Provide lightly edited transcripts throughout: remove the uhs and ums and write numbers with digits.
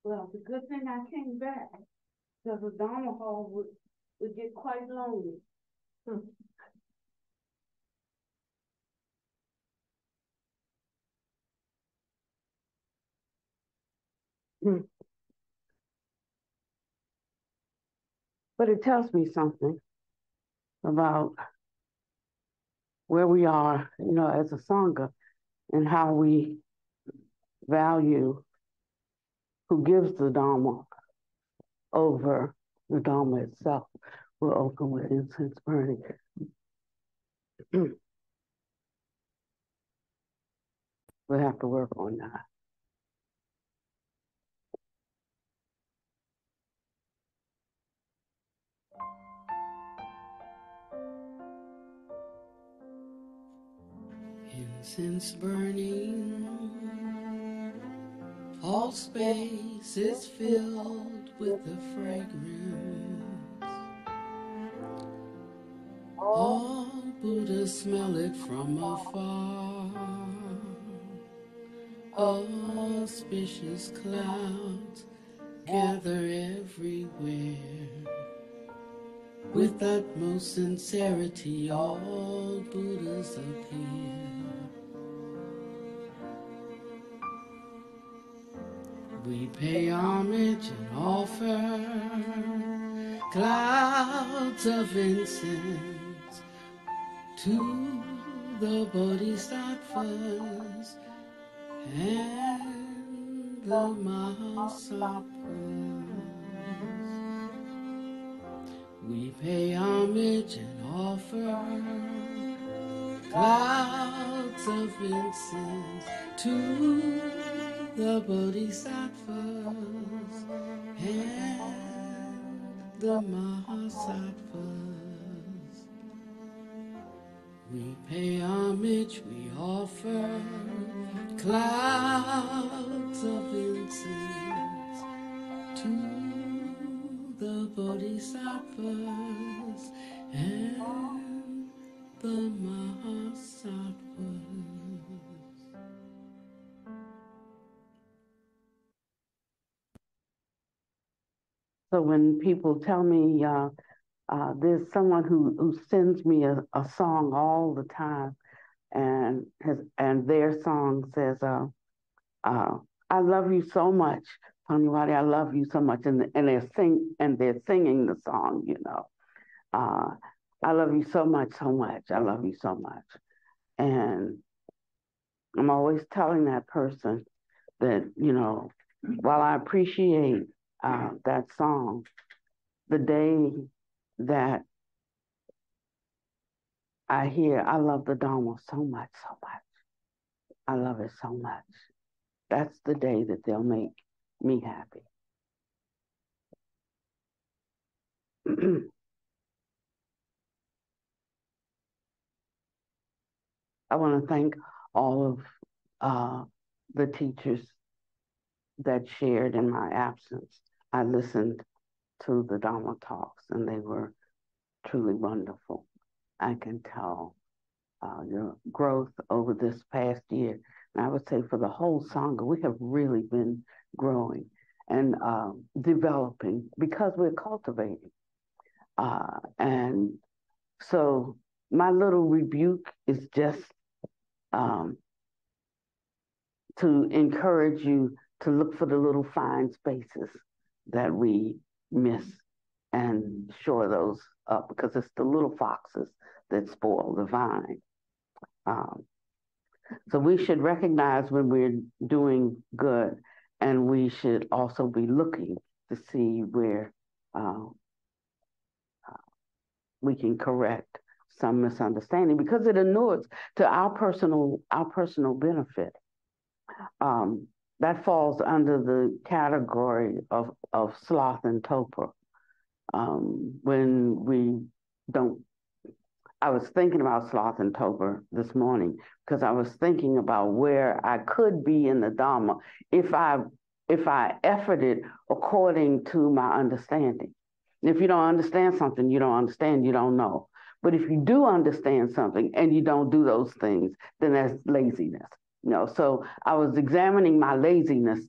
Well, the good thing I came back because the Dharma hall would get quite lonely. But it tells me something about where we are, as a Sangha and how we value who gives the Dharma over the Dharma itself. We'll open with incense burning. We'll have to work on that. Incense burning, all space is filled with the fragrance. All Buddhas smell it from afar. Auspicious clouds gather everywhere. With utmost sincerity, all Buddhas appear. We pay homage and offer clouds of incense to the Bodhisattvas and the Mahasattvas. We pay homage and offer clouds of incense to the Bodhisattvas and the Mahasattvas. We pay homage, we offer clouds of incense to the Bodhisattvas and the Mahasattvas. So when people tell me there's someone who sends me a song all the time, and their song says, "I love you so much, Pannavati. I love you so much," and they're singing the song, "I love you so much, so much. I love you so much," and I'm always telling that person that while I appreciate that song, the day that I hear, "I love the Dharma so much, so much. I love it so much," that's the day that they'll make me happy. I want to thank all of the teachers that shared in my absence. I listened to the Dharma talks, and they were truly wonderful. I can tell your growth over this past year. And I would say for the whole Sangha, we have really been growing and developing because we're cultivating. And so my little rebuke is just to encourage you to look for the little fine spaces that we miss and shore those up, because it's the little foxes that spoil the vine. So we should recognize when we're doing good, and we should also be looking to see where we can correct some misunderstanding, because it inures to our personal benefit. That falls under the category of sloth and torpor. When we don't, I was thinking about sloth and torpor this morning because I was thinking about where I could be in the Dharma if I efforted according to my understanding. If you don't understand something, you don't understand, you don't know. But if you do understand something and you don't do those things, then that's laziness. So I was examining my laziness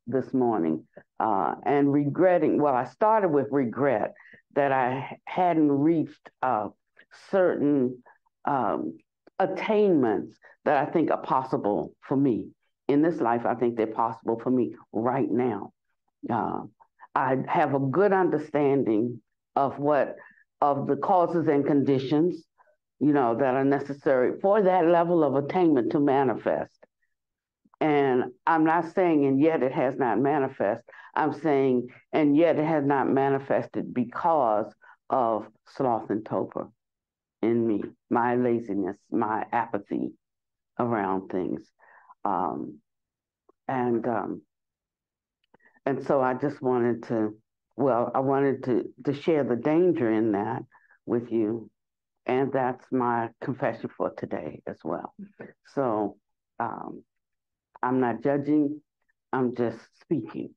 this morning and regretting. Well, I started with regret that I hadn't reached certain attainments that I think are possible for me in this life. I think they're possible for me right now. Uh, I have a good understanding of the causes and conditions, that are necessary for that level of attainment to manifest. And I'm not saying, and yet it has not manifest. I'm saying, and yet it has not manifested because of sloth and torpor in me, my laziness, my apathy around things. Um, and and so I just wanted to, I wanted to share the danger in that with you. And that's my confession for today as well. So I'm not judging, I'm just speaking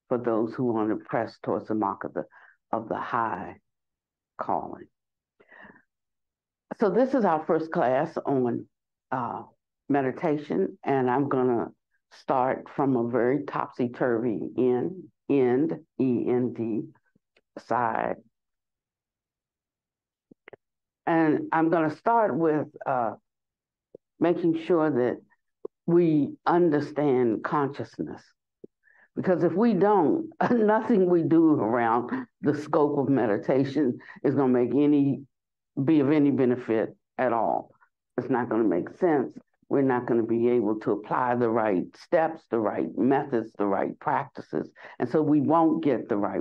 for those who want to press towards the mark of the high calling. So this is our first class on meditation, and I'm going to start from a very topsy-turvy end, E-N-D, side. And I'm going to start with making sure that we understand consciousness. Because if we don't, nothing we do around the scope of meditation is going to be of any benefit at all. It's not going to make sense. We're not going to be able to apply the right steps, the right methods, the right practices, and so we won't get the right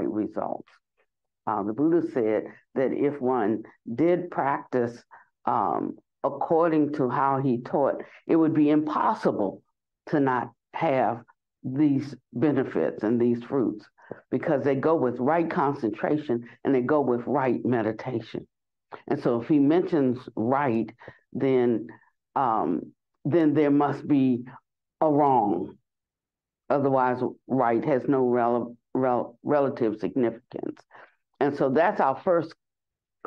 results. The Buddha said that if one did practice according to how he taught, it would be impossible to not have these benefits and these fruits, because they go with right concentration and they go with right meditation. And so if he mentions right, then there must be a wrong. Otherwise, right has no relative significance. And so that's our first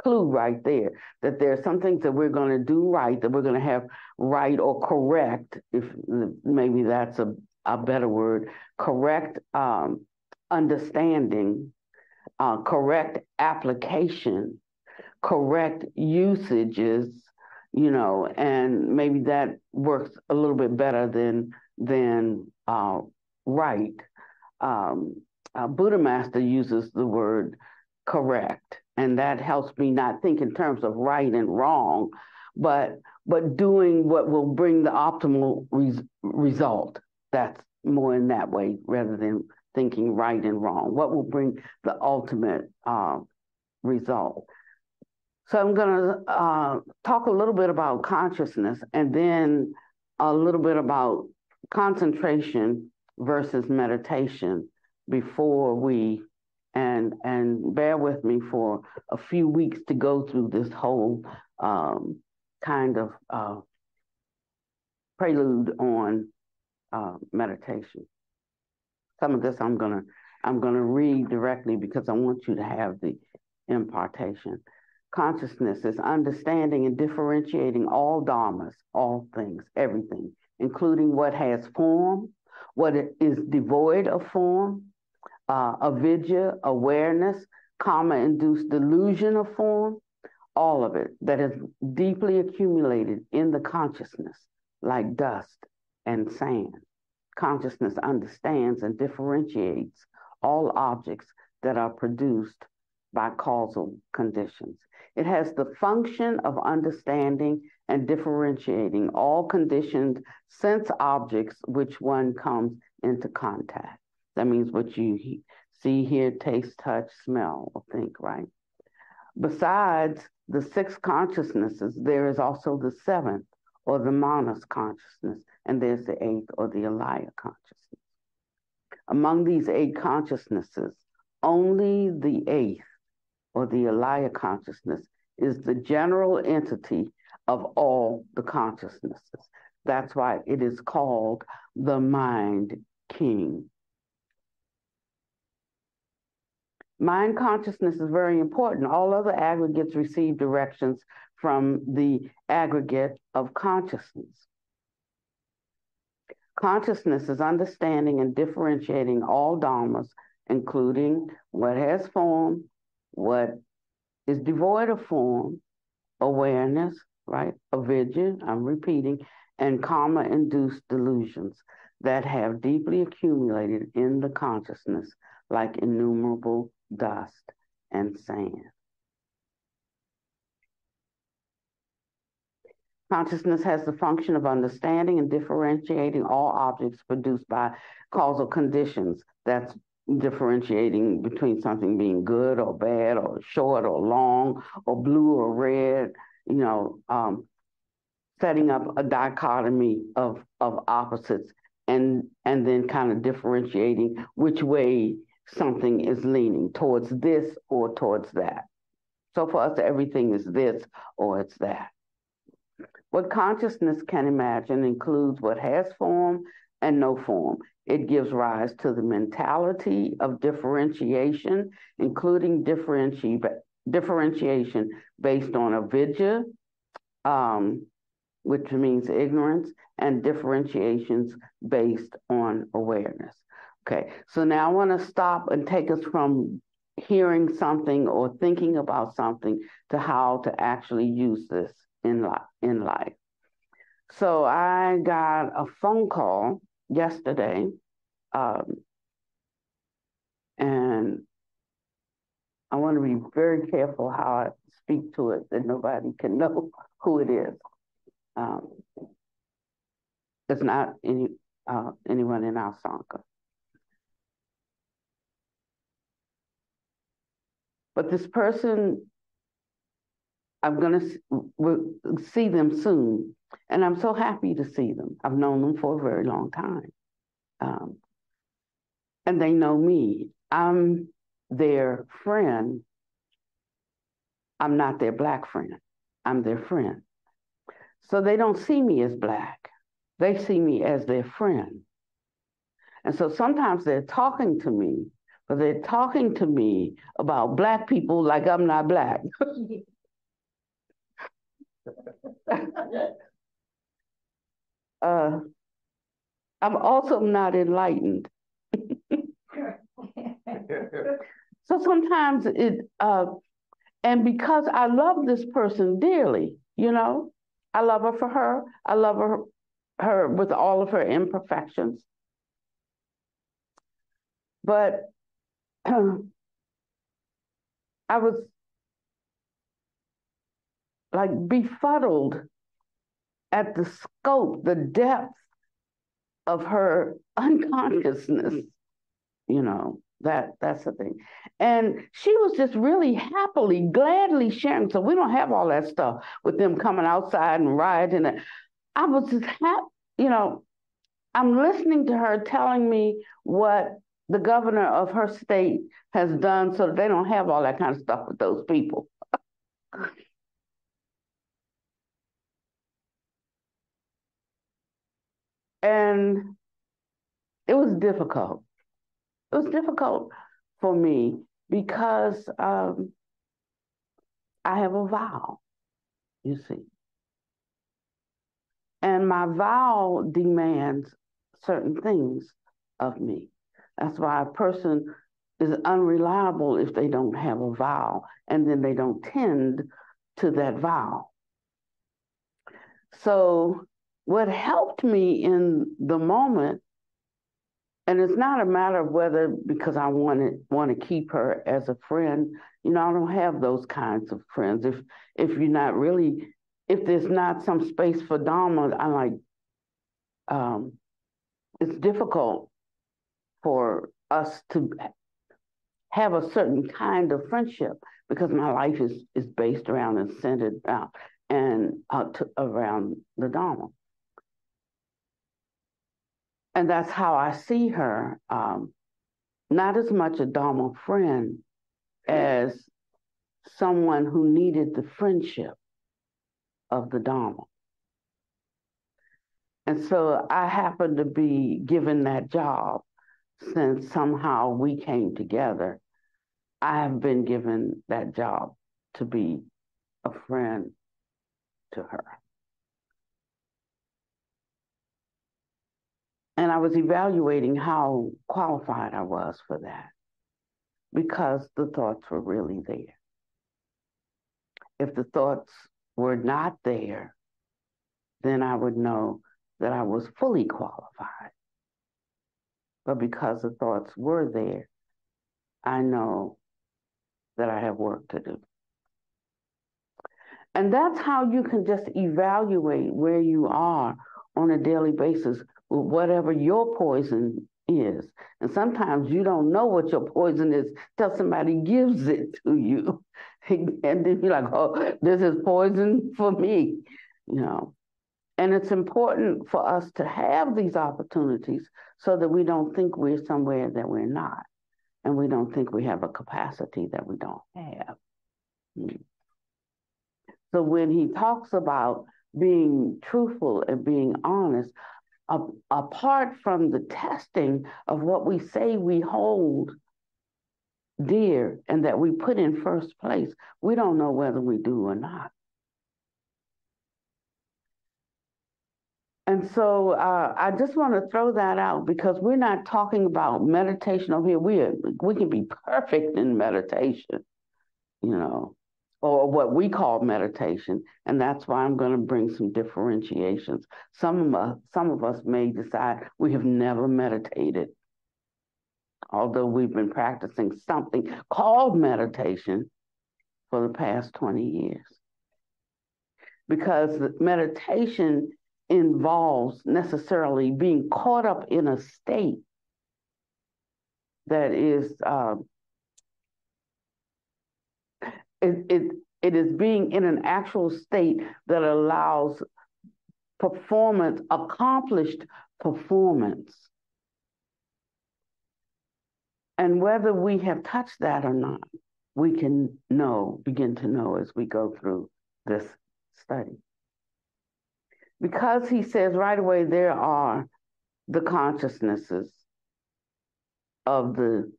clue right there, that there are some things that we're going to do right, that we're going to have right or correct, if maybe that's a better word, correct understanding, correct application, correct usages, and maybe that works a little bit better than right. Buddha Master uses the word correct, and that helps me not think in terms of right and wrong, but doing what will bring the optimal result. That's more in that way rather than thinking right and wrong. What will bring the ultimate result? So I'm going to talk a little bit about consciousness, and then a little bit about concentration versus meditation before we, and bear with me for a few weeks to go through this whole kind of prelude on meditation. Some of this I'm gonna read directly because I want you to have the impartation. Consciousness is understanding and differentiating all dharmas, all things, everything, including what has form, what is devoid of form, avidya, awareness, karma-induced delusion of form, all of it that is deeply accumulated in the consciousness, like dust and sand. Consciousness understands and differentiates all objects that are produced by causal conditions. It has the function of understanding and differentiating all conditioned sense objects which one comes into contact. That means what you see, hear, taste, touch, smell, or think, right? Besides the 6 consciousnesses, there is also the 7th, or the manas consciousness, and there's the 8th, or the alaya consciousness. Among these 8 consciousnesses, only the 8th, or the alaya consciousness, is the general entity of all the consciousnesses. That's why it is called the mind king. Mind consciousness is very important. All other aggregates receive directions from the aggregate of consciousness. Consciousness is understanding and differentiating all dharmas, including what has form, what is devoid of form, awareness, right? Avidya, I'm repeating, and karma-induced delusions that have deeply accumulated in the consciousness, like innumerable dust and sand. Consciousness has the function of understanding and differentiating all objects produced by causal conditions. That's differentiating between something being good or bad, or short or long, or blue or red, setting up a dichotomy of opposites, and then kind of differentiating which way something is leaning, towards this or towards that. So for us, everything is this or it's that. What consciousness can imagine includes what has form and no form. It gives rise to the mentality of differentiation, including differentiation based on avidya, which means ignorance, and differentiations based on awareness. Okay, so now I want to stop and take us from hearing something or thinking about something to how to actually use this in life. So I got a phone call yesterday, and I want to be very careful how I speak to it, that nobody can know who it is. It's not anyone in our Sangha. But this person, I'm going to see them soon. And I'm so happy to see them. I've known them for a very long time. And they know me. I'm their friend. I'm not their black friend. I'm their friend. So they don't see me as black. They see me as their friend. And so sometimes they're talking to me, but they're talking to me about black people like I'm not black. I'm also not enlightened. So sometimes and because I love this person dearly, I love her for her. I love her with all of her imperfections. But I was like befuddled at the scope, the depth of her unconsciousness, that's the thing. And she was just really happily, gladly sharing. So we don't have all that stuff with them coming outside and rioting. I was just happy, I'm listening to her telling me what the governor of her state has done so that they don't have all that kind of stuff with those people. And it was difficult. It was difficult for me because I have a vow, you see. And my vow demands certain things of me. That's why a person is unreliable if they don't have a vow, and then they don't tend to that vow. So what helped me in the moment, and it's not a matter of whether because I want to keep her as a friend, I don't have those kinds of friends. If you're not really, if there's not some space for Dharma, I'm like, it's difficult for us to have a certain kind of friendship because my life is based around and centered around the Dharma. And that's how I see her, not as much a Dharma friend as someone who needed the friendship of the Dharma. And so I happen to be given that job since somehow we came together. I have been given that job to be a friend to her. And I was evaluating how qualified I was for that because the thoughts were really there. If the thoughts were not there, then I would know that I was fully qualified. But because the thoughts were there, I know that I have work to do. And that's how you can just evaluate where you are on a daily basis with whatever your poison is. And sometimes you don't know what your poison is till somebody gives it to you. And then you're like, oh, this is poison for me, you know. And it's important for us to have these opportunities so that we don't think we're somewhere that we're not. And we don't think we have a capacity that we don't have. So when he talks about being truthful and being honest, apart from the testing of what we say we hold dear and that we put in first place, we don't know whether we do or not. And so I just want to throw that out because we're not talking about meditation over here. We can be perfect in meditation, you know, or what we call meditation. And that's why I'm going to bring some differentiations. Some of us may decide we have never meditated, although we've been practicing something called meditation for the past 20 years. Because meditation involves necessarily being caught up in a state that is it is being in an actual state that allows performance, accomplished performance. And whether we have touched that or not, we can begin to know as we go through this study. Because he says right away there are the consciousnesses of the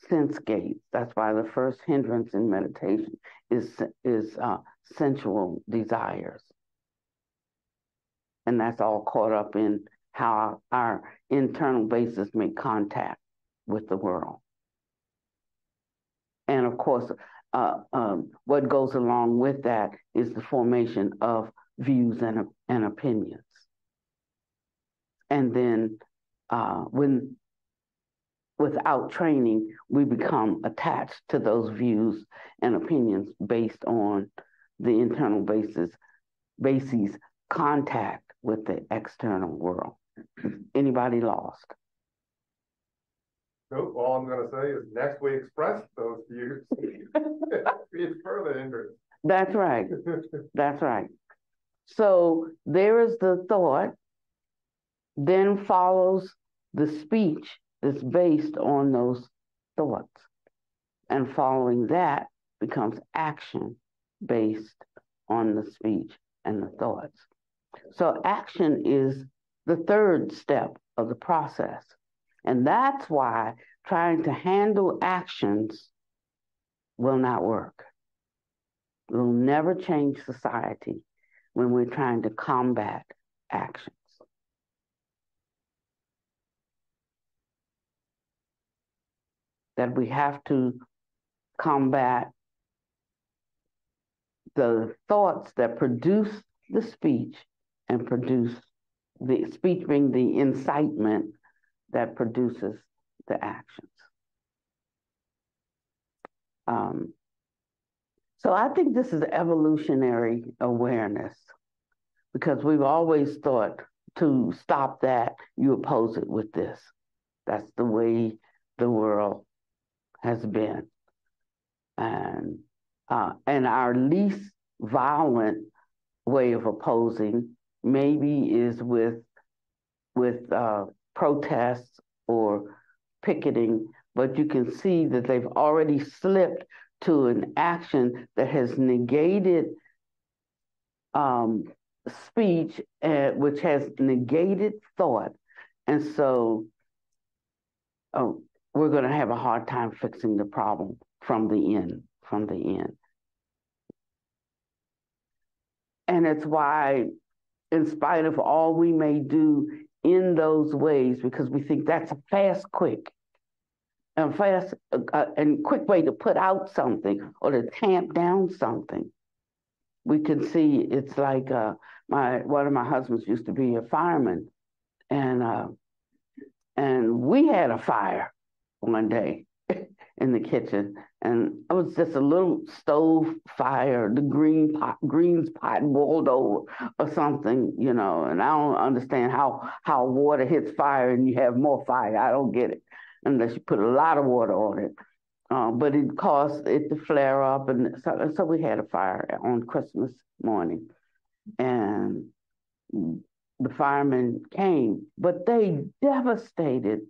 sense gates. That's why the first hindrance in meditation is sensual desires. And that's all caught up in how our internal bases make contact with the world. And of course, what goes along with that is the formation of views and opinions. And then without training, we become attached to those views and opinions based on the internal bases contact with the external world. Anybody lost? Nope, all I'm going to say is next we express those views. It's further hindrance. That's right. That's right. So there is the thought, then follows the speech that's based on those thoughts. And following that becomes action based on the speech and the thoughts. So action is the third step of the process. And that's why trying to handle actions will not work. It will never change society when we're trying to combat actions. That we have to combat the thoughts that produce the speech and produce the speech being the incitement that produces the actions. So I think this is evolutionary awareness because we've always thought to stop that, you oppose it with this. That's the way the world has been. And our least violent way of opposing maybe is with protests or picketing, but you can see that they've already slipped to an action that has negated speech, which has negated thought. And so we're going to have a hard time fixing the problem from the end. And it's why, in spite of all we may do in those ways because we think that's a fast, quick, and quick way to put out something or to tamp down something. We can see it's like one of my husbands used to be a fireman, and we had a fire one day in the kitchen, and it was just a little stove fire. The greens pot boiled over or something, and I don't understand how water hits fire and you have more fire. I don't get it unless you put a lot of water on it. But it caused it to flare up, and so we had a fire on Christmas morning, and the firemen came, but they devastated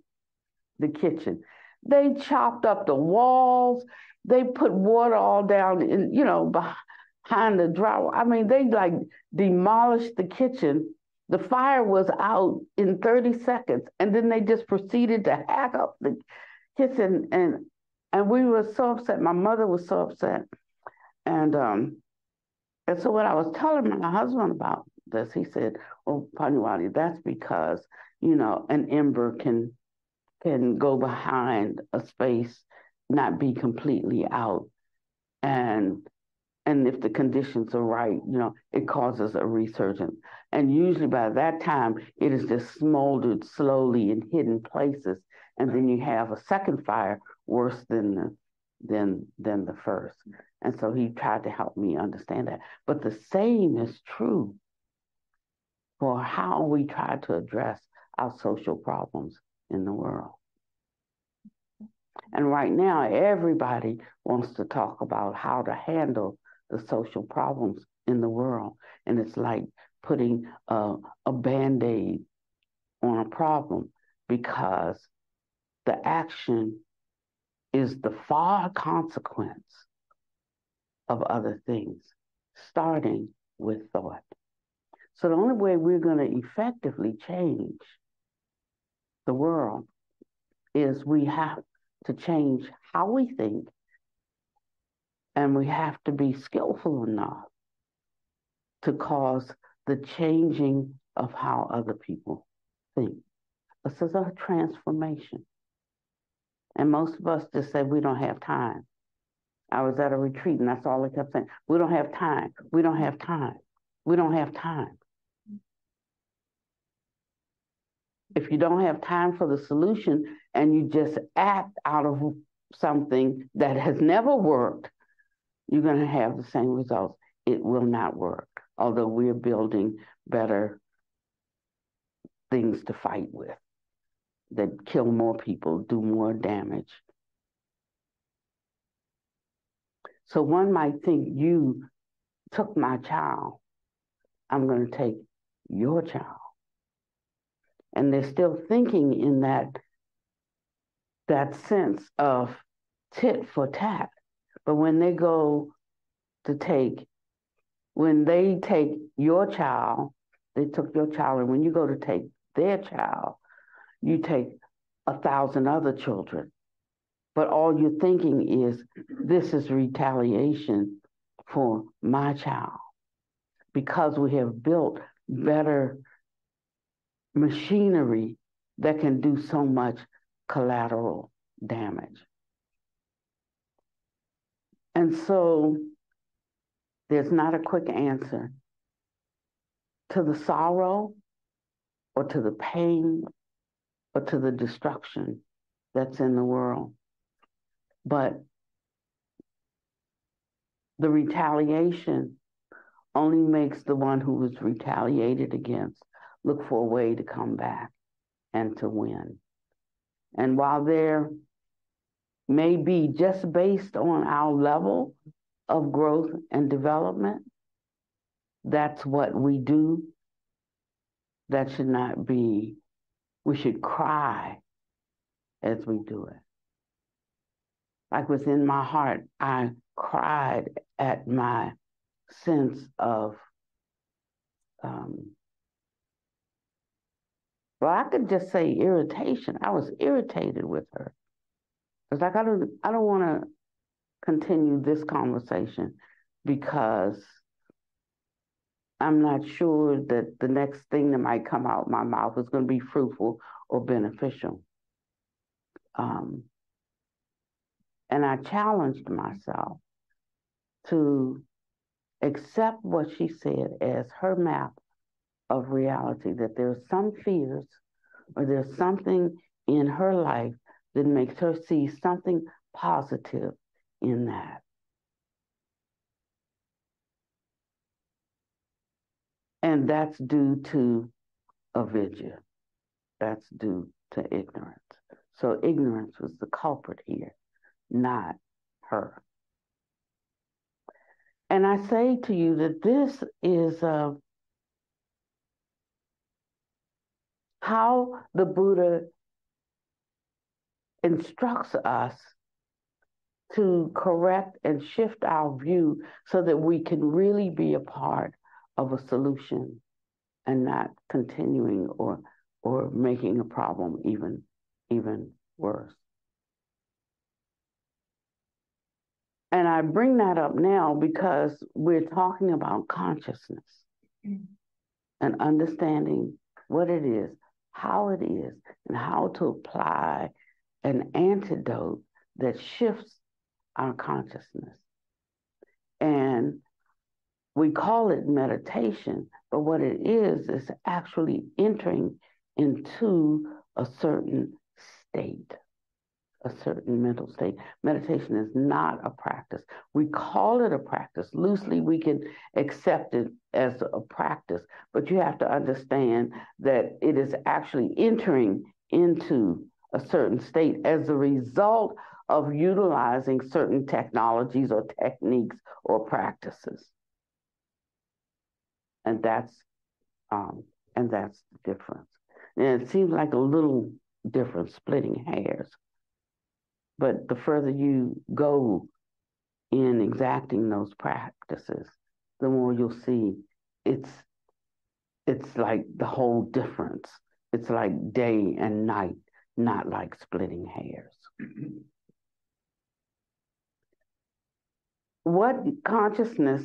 the kitchen. They chopped up the walls. They put water all down, behind the drywall. I mean, they like demolished the kitchen. The fire was out in 30 seconds, and then they just proceeded to hack up the kitchen, and we were so upset. My mother was so upset, and so when I was telling my husband about this, he said, "Oh, Pannavati, that's because an ember can go behind a space, not be completely out, and if the conditions are right, it causes a resurgence. And usually by that time, it is just smoldered slowly in hidden places, and then you have a second fire worse than the first." And so he tried to help me understand that. But the same is true for how we try to address our social problems in the world. And right now, everybody wants to talk about how to handle the social problems in the world. And it's like putting a Band-Aid on a problem, because the action is the far consequence of other things, starting with thought. So the only way we're going to effectively change the world is we have to change how we think, and we have to be skillful enough to cause the changing of how other people think. This is a transformation. And most of us just say we don't have time. I was at a retreat, and that's all they kept saying. We don't have time. We don't have time. We don't have time. If you don't have time for the solution and you just act out of something that has never worked, you're going to have the same results. It will not work, although we're building better things to fight with that kill more people, do more damage. So one might think, you took my child, I'm going to take your child. And they're still thinking in that sense of tit for tat. But when they take your child, they took your child, and when you go to take their child, you take 1,000 other children. But all you're thinking is, this is retaliation for my child, because we have built better machinery that can do so much collateral damage. And so there's not a quick answer to the sorrow or to the pain or to the destruction that's in the world. But the retaliation only makes the one who was retaliated against look for a way to come back and to win. And while there may be, just based on our level of growth and development, that's what we do, that should not be, we should cry as we do it. Like within my heart, I cried at my sense of, well, I could just say irritation. I was irritated with her. It's like, I don't want to continue this conversation, because I'm not sure that the next thing that might come out of my mouth is going to be fruitful or beneficial. And I challenged myself to accept what she said as her map of reality, that there's some fears or there's something in her life that makes her see something positive in that. And that's due to avidya. That's due to ignorance. So ignorance was the culprit here, not her. And I say to you that this is how the Buddha instructs us to correct and shift our view so that we can really be a part of a solution and not continuing or making a problem even worse. And I bring that up now because we're talking about consciousness and understanding what it is, how it is, and how to apply an antidote that shifts our consciousness. And we call it meditation, but what it is actually entering into a certain state, a certain mental state. Meditation is not a practice. We call it a practice. Loosely, we can accept it as a practice, but you have to understand that it is actually entering into a certain state as a result of utilizing certain technologies or techniques or practices. And that's the difference. And it seems like a little difference, splitting hairs. But the further you go in exacting those practices, the more you'll see it's like the whole difference. It's like day and night, not like splitting hairs. What consciousness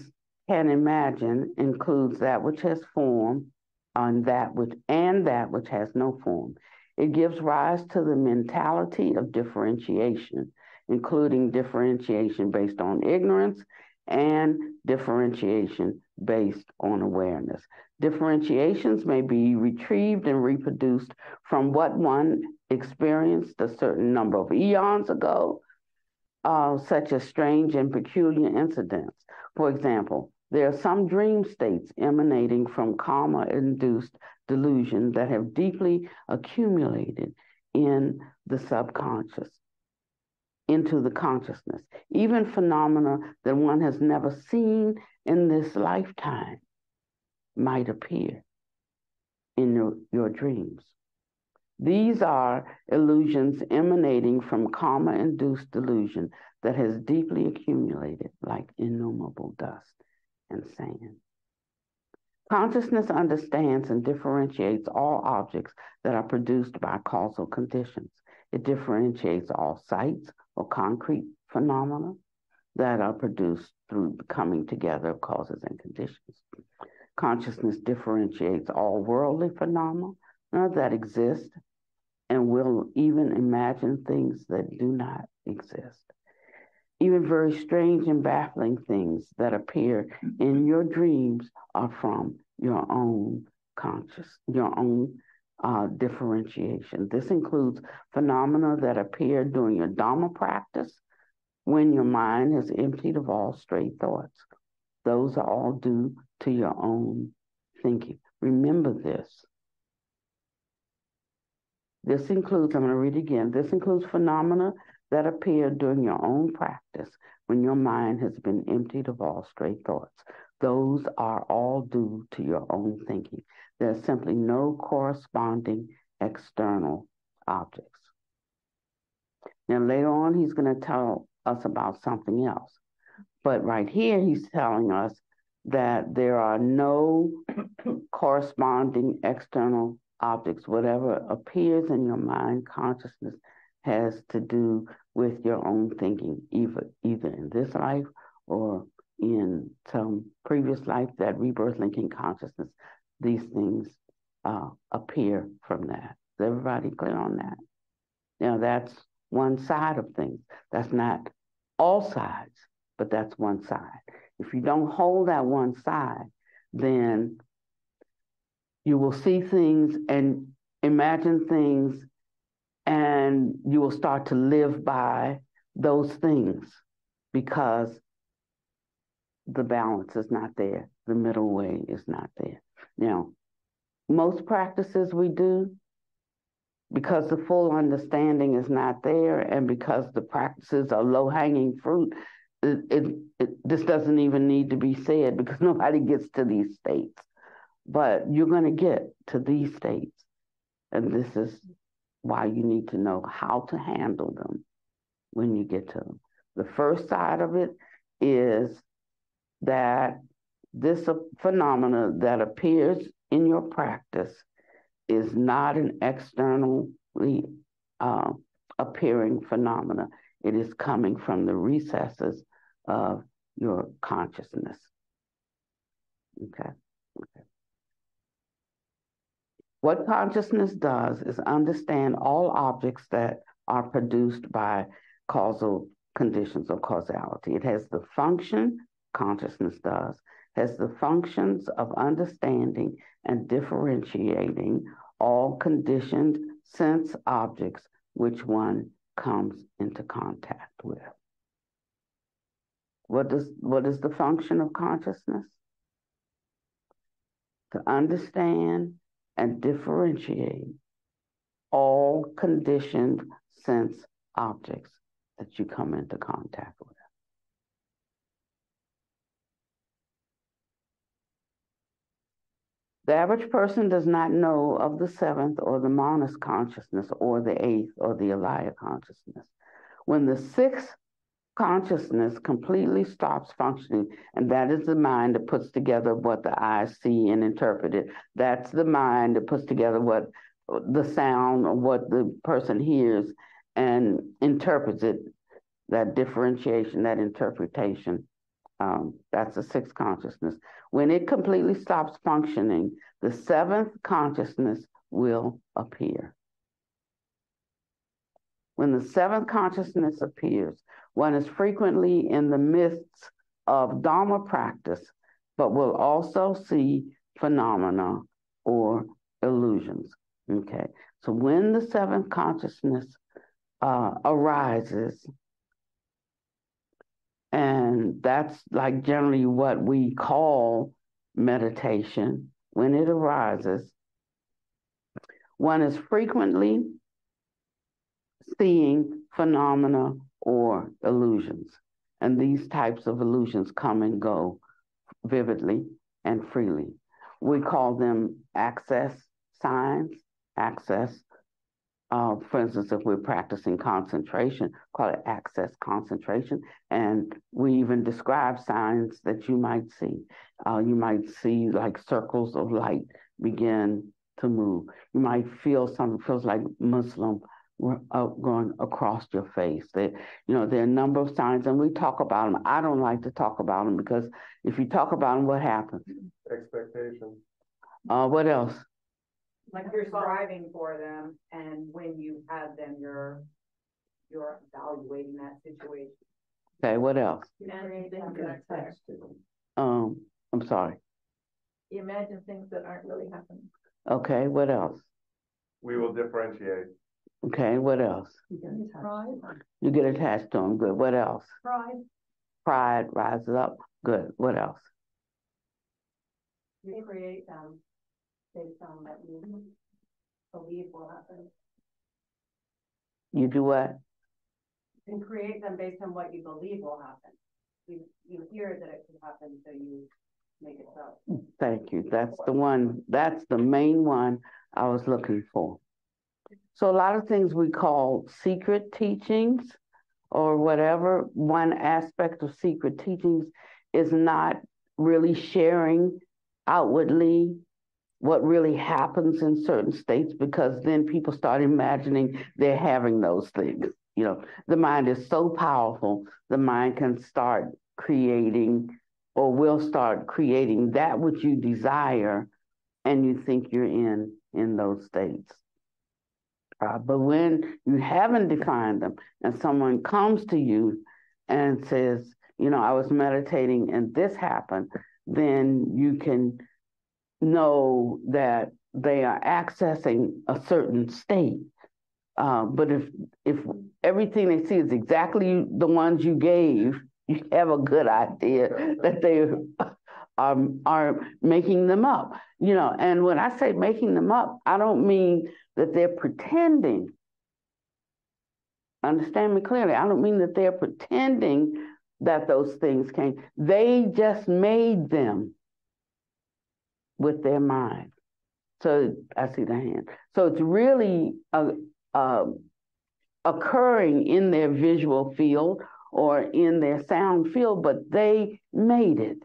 can imagine includes that which has form and that which has no form. It gives rise to the mentality of differentiation, including differentiation based on ignorance and differentiation based on awareness. Differentiations may be retrieved and reproduced from what one experienced a certain number of eons ago, such as strange and peculiar incidents. For example, there are some dream states emanating from karma-induced delusion that have deeply accumulated in the subconscious, into the consciousness. Even phenomena that one has never seen in this lifetime might appear in your dreams. These are illusions emanating from karma-induced delusion that has deeply accumulated like innumerable dust and sand. Consciousness understands and differentiates all objects that are produced by causal conditions. It differentiates all sights or concrete phenomena that are produced through the coming together of causes and conditions. Consciousness differentiates all worldly phenomena that exist and will even imagine things that do not exist. Even very strange and baffling things that appear in your dreams are from your own differentiation. This includes phenomena that appear during your Dharma practice when your mind is emptied of all stray thoughts. Those are all due to your own thinking. Remember this. This includes, I'm going to read again, this includes phenomena that appear during your own practice when your mind has been emptied of all stray thoughts. Those are all due to your own thinking. There's simply no corresponding external objects. Now, later on, he's going to tell us about something else. But right here, he's telling us that there are no corresponding external objects. Whatever appears in your mind consciousness has to do with your own thinking, either in this life or in some previous life, that rebirth linking consciousness, these things appear from that. Is everybody clear on that? Now, that's one side of things. That's not all sides, but that's one side. If you don't hold that one side, then you will see things and imagine things, and you will start to live by those things because the balance is not there. The middle way is not there. Now, most practices we do, because the full understanding is not there and because the practices are low-hanging fruit, this doesn't even need to be said because nobody gets to these states. But you're going to get to these states. And this is why you need to know how to handle them when you get to them. The first side of it is that this phenomena that appears in your practice is not an externally appearing phenomena. It is coming from the recesses of your consciousness. Okay. What consciousness does is understand all objects that are produced by causal conditions or causality. It has the function, consciousness does, has the functions of understanding and differentiating all conditioned sense objects which one comes into contact with. What is the function of consciousness? To understand and differentiate all conditioned sense objects that you come into contact with. The average person does not know of the seventh or the manas consciousness or the eighth or the alaya consciousness. When the sixth consciousness completely stops functioning, and that is the mind that puts together what the eyes see and interpret it. That's the mind that puts together what the sound or what the person hears and interprets it, that differentiation, that interpretation. That's the sixth consciousness. When it completely stops functioning, the seventh consciousness will appear. When the seventh consciousness appears, one is frequently in the midst of Dharma practice, but will also see phenomena or illusions. Okay, so when the seventh consciousness arises, and that's like generally what we call meditation, when it arises, one is frequently seeing phenomena or illusions. And these types of illusions come and go vividly and freely. We call them access signs, access. For instance, if we're practicing concentration, call it access concentration. And we even describe signs that you might see. You might see like circles of light begin to move. You might feel something feels like Muslim going across your face. There are a number of signs, and we talk about them. I don't like to talk about them because if you talk about them, what happens? Expectation. What else? Like you're striving for them, and when you have them, you're evaluating that situation. Okay, what else? I'm sorry. You imagine things that aren't really happening. Okay, what else? We will differentiate. Okay, what else? Pride. You get attached to them. Good. What else? Pride. Pride rises up. Good. What else? You create them based on what you believe will happen. You do what? And create them based on what you believe will happen. You hear that it could happen, so you make it so. Thank you. That's the one. That's the main one I was looking for. So a lot of things we call secret teachings or whatever. One aspect of secret teachings is not really sharing outwardly what really happens in certain states, because then people start imagining they're having those things. The mind is so powerful, the mind can start creating or will start creating that which you desire, and you think you're in those states. But when you haven't defined them, and someone comes to you and says, I was meditating and this happened, then you can know that they are accessing a certain state. But if everything they see is exactly the ones you gave, you have a good idea that they are making them up. And when I say making them up, I don't mean that they're pretending. Understand me clearly. I don't mean that they're pretending that those things came. They just made them with their mind. So I see the hand. So it's really occurring in their visual field or in their sound field, but they made it.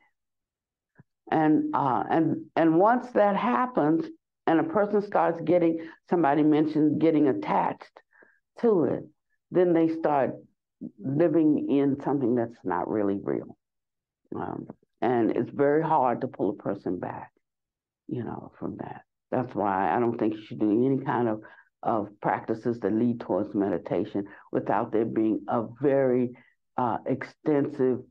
And once that happens, and a person starts somebody mentioned getting attached to it, then they start living in something that's not really real. And it's very hard to pull a person back, from that. That's why I don't think you should do any kind of practices that lead towards meditation without there being a very extensive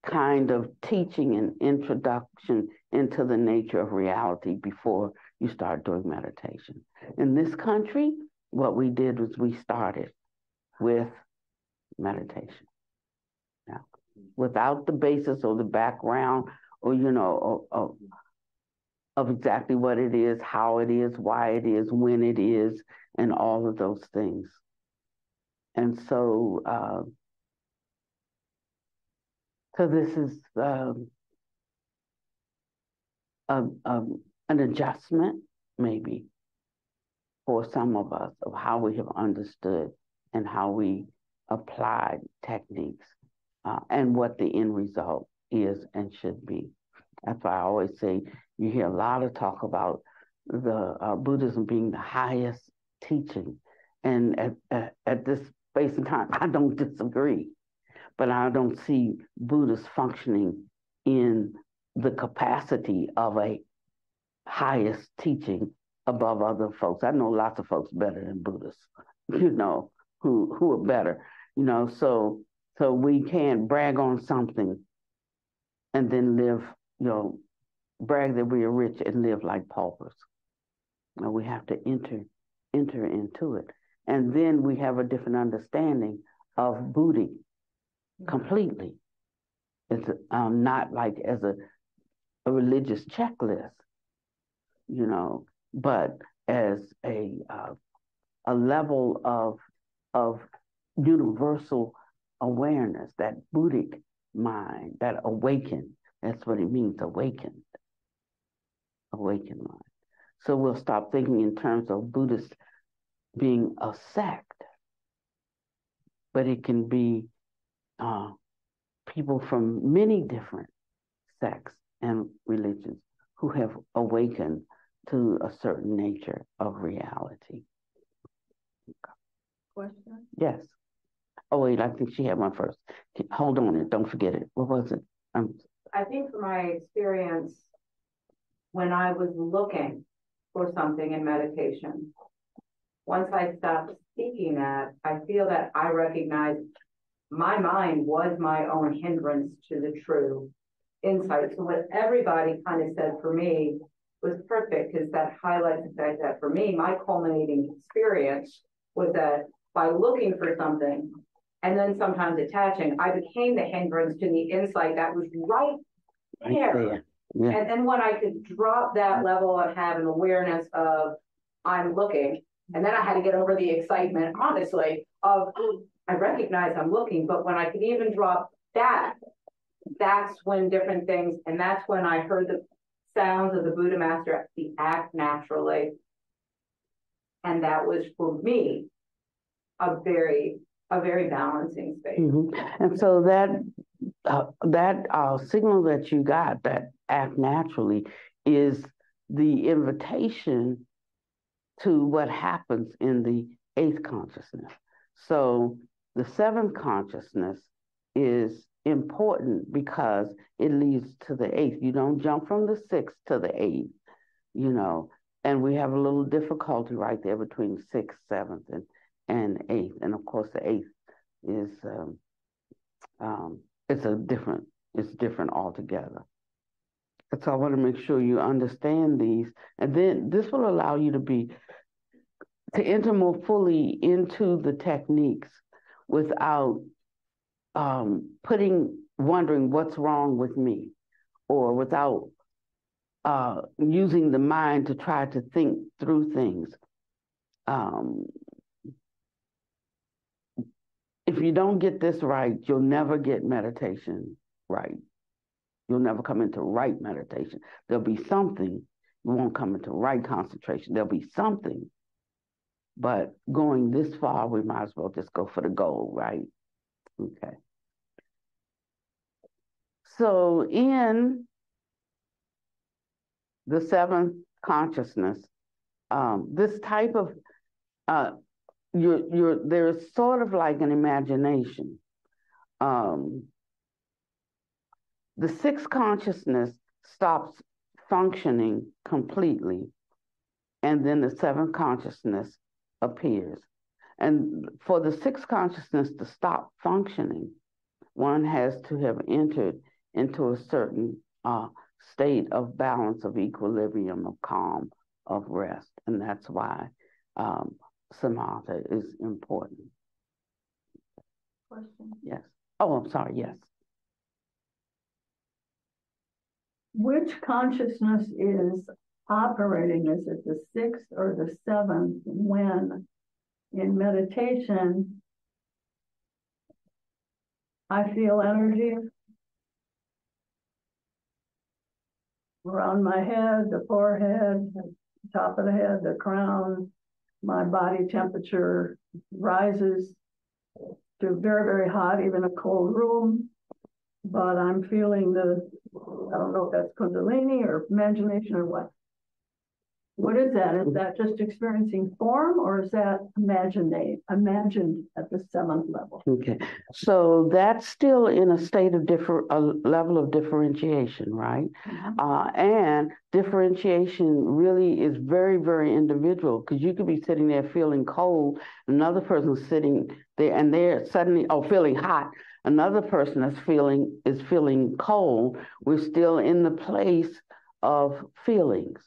kind of teaching and introduction into the nature of reality before you start doing meditation. In this country, what we did was we started with meditation. Now, without the basis or the background or, of exactly what it is, how it is, why it is, when it is, and all of those things. And so this is an adjustment, maybe, for some of us of how we have understood and how we applied techniques and what the end result is and should be. That's why I always say you hear a lot of talk about the Buddhism being the highest teaching. And at this space and time, I don't disagree. But I don't see Buddhists functioning in the capacity of a highest teaching above other folks. I know lots of folks better than Buddhists, who are better, so we can't brag on something and then live, brag that we are rich and live like paupers. We have to enter into it. And then we have a different understanding of Buddha completely. It's not like as a religious checklist, but as a level of universal awareness, that Buddhic mind, that awakened. That's what it means, awakened mind. So we'll stop thinking in terms of Buddhists being a sect, but it can be people from many different sects and religions who have awakened to a certain nature of reality. Question? Yes. Oh, wait, I think she had one first. Hold on it. Don't forget it. What was it? I think from my experience, when I was looking for something in meditation, once I stopped seeking that, I feel that I recognized my mind was my own hindrance to the true insight. So what everybody kind of said for me was perfect, because that highlights the fact that for me, my culminating experience was that by looking for something and then sometimes attaching, I became the hindrance to the insight that was right there. Yeah. And then when I could drop that level and have an awareness of I'm looking, and then I had to get over the excitement, honestly, of I recognize I'm looking, but when I could even drop that, that's when different things, and that's when I heard the sounds of the Buddha Master, the act naturally. And that was for me a very balancing space. Mm-hmm. And so that signal that you got, that act naturally, is the invitation to what happens in the eighth consciousness. So the seventh consciousness is important because it leads to the eighth. You don't jump from the sixth to the eighth, and we have a little difficulty right there between sixth, seventh, and eighth. And of course, the eighth is it's different altogether. And so I want to make sure you understand these, and then this will allow you to enter more fully into the techniques without wondering what's wrong with me, or without using the mind to try to think through things. If you don't get this right, you'll never get meditation right. You'll never come into right meditation. There'll be something. You won't come into right concentration. There'll be something. But going this far, we might as well just go for the goal, right? Okay. So in the seventh consciousness, this type of there's sort of like an imagination. The sixth consciousness stops functioning completely, and then the seventh consciousness appears. And for the sixth consciousness to stop functioning, one has to have entered into a certain state of balance, of equilibrium, of calm, of rest. And that's why samatha is important. Question. Yes. Oh, I'm sorry. Yes. Which consciousness is operating? Is it the sixth or the seventh when in meditation I feel energy around my head, the forehead, the top of the head, the crown, my body temperature rises to very, very hot, even a cold room, but I'm feeling I don't know if that's Kundalini or imagination or what. What is that? Is that just experiencing form, or is that imagined at the seventh level? Okay, so that's still in a state of a level of differentiation, right? Mm-hmm. And differentiation really is very, very individual, because you could be sitting there feeling cold, another person's sitting there and they're suddenly feeling hot. Another person is feeling cold. We're still in the place of feelings,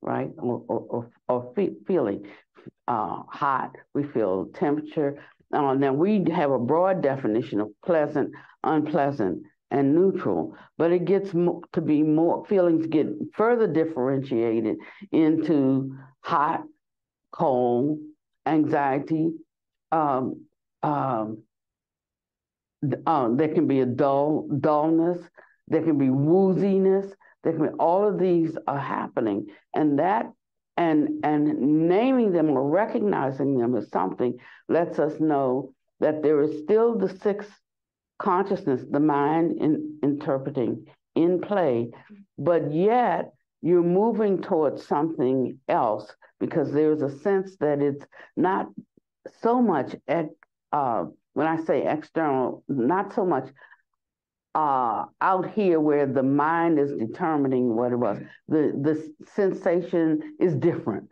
right? Or feeling hot. We feel temperature. Now we have a broad definition of pleasant, unpleasant, and neutral, but it gets to be more. Feelings get further differentiated into hot, cold, anxiety. There can be a dullness. There can be wooziness. There can be, all of these are happening, and naming them or recognizing them as something lets us know that there is still the sixth consciousness, the mind interpreting in play, but yet you're moving towards something else, because there's a sense that it's not so much when I say external, not so much out here where the mind is determining what it was. The sensation is different,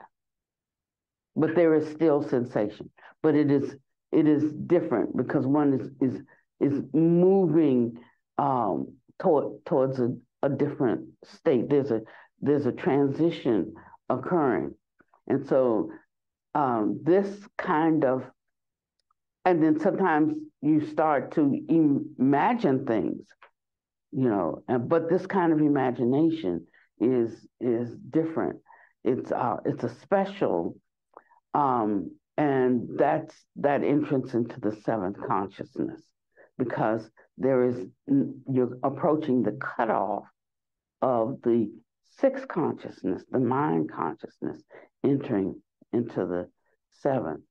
but there is still sensation. But it is different because one is moving towards a different state. There's a transition occurring, and so this kind of. And then sometimes you start to imagine things, but this kind of imagination is different. It's a special, and that's that entrance into the seventh consciousness, because you're approaching the cutoff of the sixth consciousness, the mind consciousness, entering into the seventh.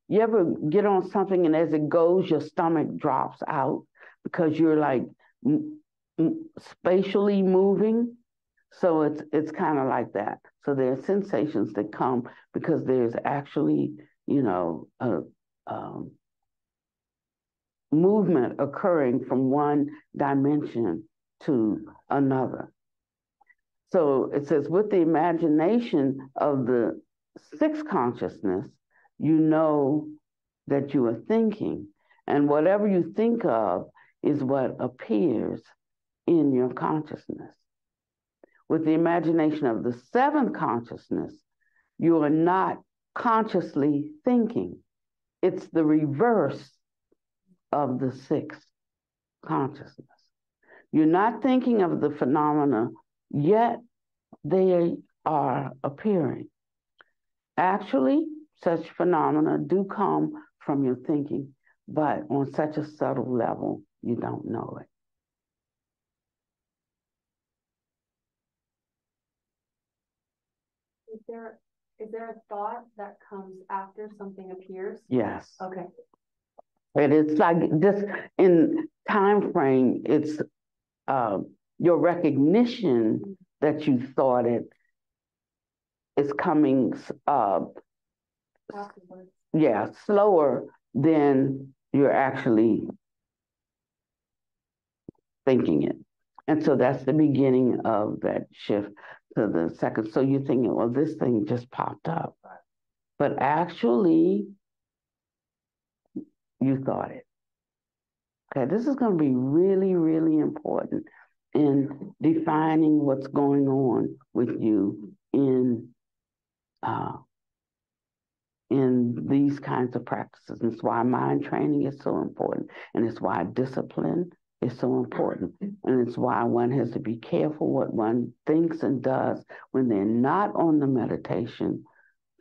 You ever get on something and as it goes, your stomach drops out because you're like spatially moving? So it's kind of like that. So there are sensations that come because there's actually, movement occurring from one dimension to another. So it says, with the imagination of the sixth consciousness, you know that you are thinking. And whatever you think of is what appears in your consciousness. With the imagination of the seventh consciousness, you are not consciously thinking. It's the reverse of the sixth consciousness. You're not thinking of the phenomena, yet they are appearing. Actually, such phenomena do come from your thinking, but on such a subtle level, you don't know it. Is there a thought that comes after something appears? Yes. Okay. And it's like just in time frame, it's your recognition that you thought it is coming Afterwards. yeah, slower than you're actually thinking it. And so that's the beginning of that shift to the second. So you're thinking, well, this thing just popped up. But actually, you thought it. Okay, this is going to be really, really important in defining what's going on with you in these kinds of practices. And it's why mind training is so important. And it's why discipline is so important. And it's why one has to be careful what one thinks and does when they're not on the meditation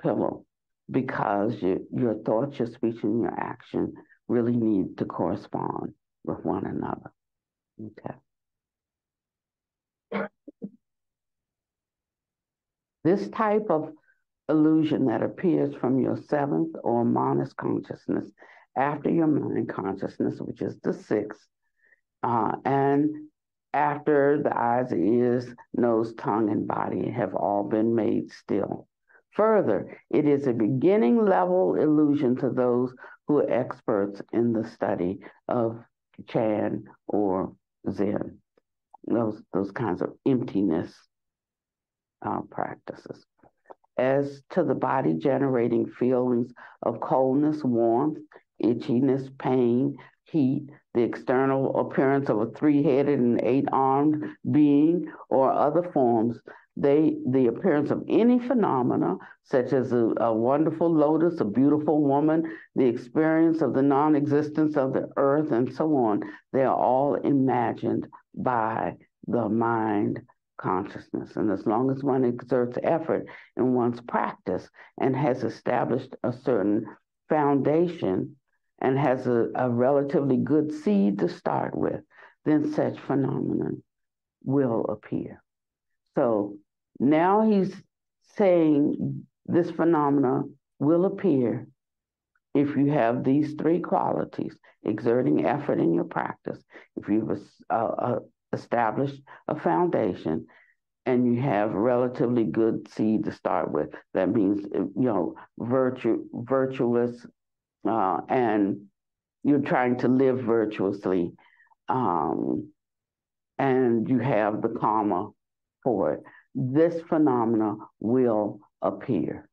pillow, because your thoughts, your speech, and your action really need to correspond with one another. Okay. This type of illusion that appears from your seventh or manas consciousness after your mind consciousness, which is the sixth, and after the eyes, ears, nose, tongue, and body have all been made still. Further, it is a beginning level illusion to those who are experts in the study of Chan or Zen, those kinds of emptiness practices. As to the body generating feelings of coldness, warmth, itchiness, pain, heat, the external appearance of a three-headed and eight-armed being, or other forms, the appearance of any phenomena, such as a wonderful lotus, a beautiful woman, the experience of the non-existence of the earth, and so on, they are all imagined by the mind consciousness. And as long as one exerts effort in one's practice and has established a certain foundation and has a relatively good seed to start with, then such phenomenon will appear. So now he's saying this phenomena will appear if you have these three qualities: exerting effort in your practice, if you've established a foundation, and you have relatively good seed to start with. That means, virtuous, and you're trying to live virtuously, and you have the karma for it. This phenomena will appear.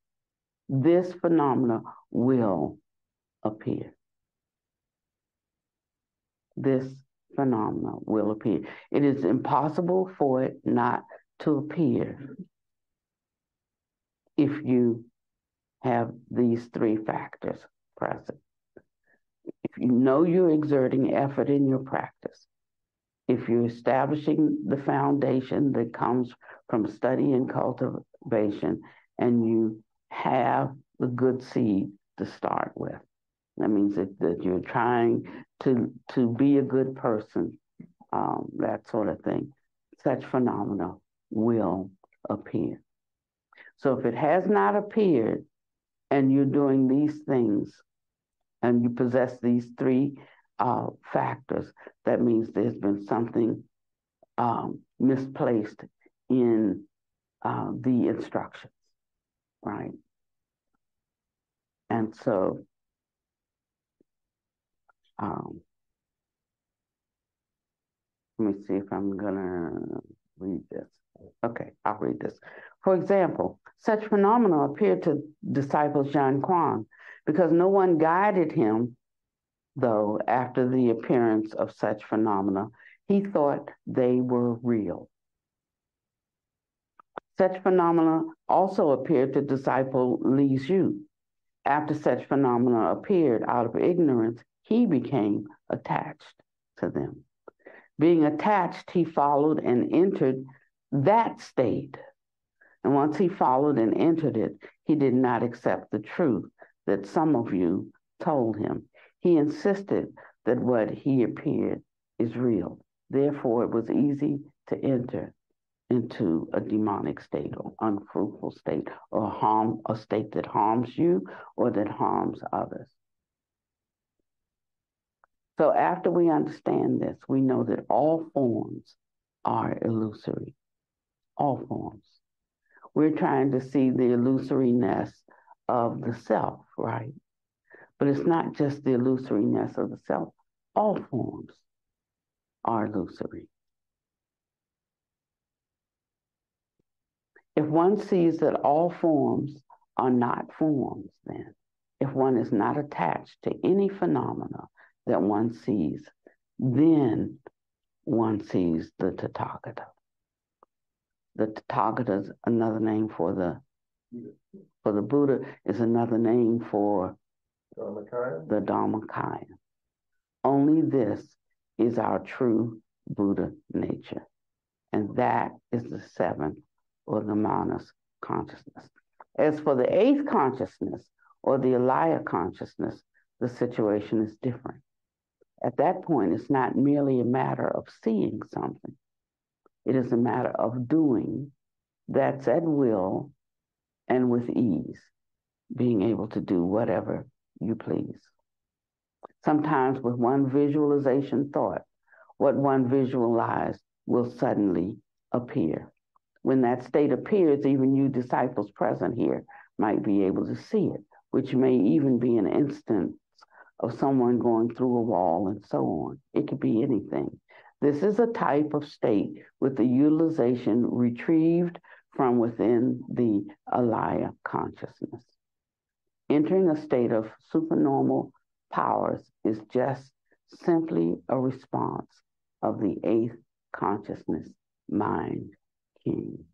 This phenomena will appear. This phenomena will appear. It is impossible for it not to appear if you have these three factors present. If you know you're exerting effort in your practice, if you're establishing the foundation that comes from study and cultivation, and you have the good seed to start with, that means that you're trying to be a good person, that sort of thing, such phenomena will appear. So if it has not appeared and you're doing these things and you possess these three factors, that means there's been something misplaced in the instructions, right? And so Let me see if I'm gonna read this. Okay, I'll read this. For example, such phenomena appeared to disciples John Quan because no one guided him, though, after the appearance of such phenomena. He thought they were real. Such phenomena also appeared to disciple Li Xu. After such phenomena appeared out of ignorance, he became attached to them. Being attached, he followed and entered that state. And once he followed and entered it, he did not accept the truth that some of you told him. He insisted that what he appeared is real. Therefore, it was easy to enter into a demonic state or unfruitful state or a state that harms you or that harms others. So after we understand this, we know that all forms are illusory. All forms. We're trying to see the illusoriness of the self, right? But it's not just the illusoriness of the self. All forms are illusory. If one sees that all forms are not forms, then, if one is not attached to any phenomena that one sees, then one sees the Tathagata. The Tathagata is another name for the Buddha, is another name for the Dharmakaya. Only this is our true Buddha nature. And that is the seventh or the manas consciousness. As for the eighth consciousness or the alaya consciousness, the situation is different. At that point, it's not merely a matter of seeing something. It is a matter of doing that's at will and with ease, being able to do whatever you please. Sometimes with one visualization thought, what one visualized will suddenly appear. When that state appears, even you disciples present here might be able to see it, which may even be an instance of someone going through a wall and so on. It could be anything. This is a type of state with the utilization retrieved from within the alaya consciousness. Entering a state of supernormal powers is just simply a response of the eighth consciousness mind king.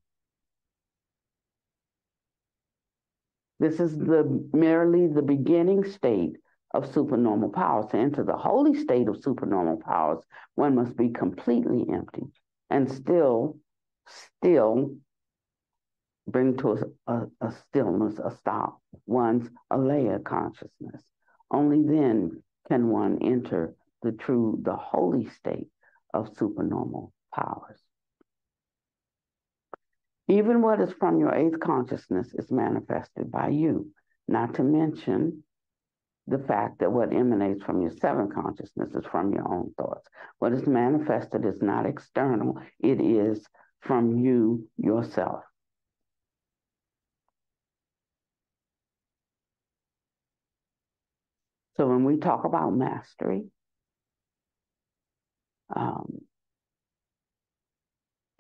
This is merely the beginning state of supernormal powers. To enter the holy state of supernormal powers, one must be completely empty and still bring to a stillness, a stop, one's alaya consciousness. Only then can one enter the holy state of supernormal powers. Even what is from your eighth consciousness is manifested by you, not to mention the fact that what emanates from your seventh consciousness is from your own thoughts. What is manifested is not external, it is from you yourself. So when we talk about mastery,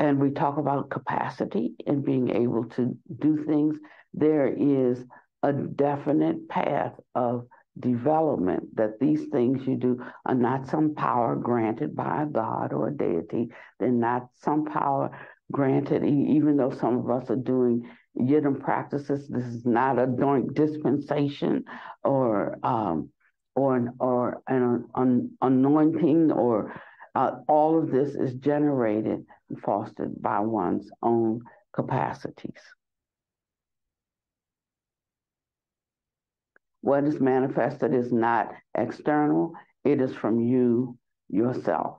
and we talk about capacity and being able to do things, there is a definite path of development that these things you do are not some power granted by a god or a deity. They're not some power granted, even though some of us are doing yidam practices. This is not a joint dispensation or an anointing or all of this is generated and fostered by one's own capacities. What is manifested is not external, it is from you yourself.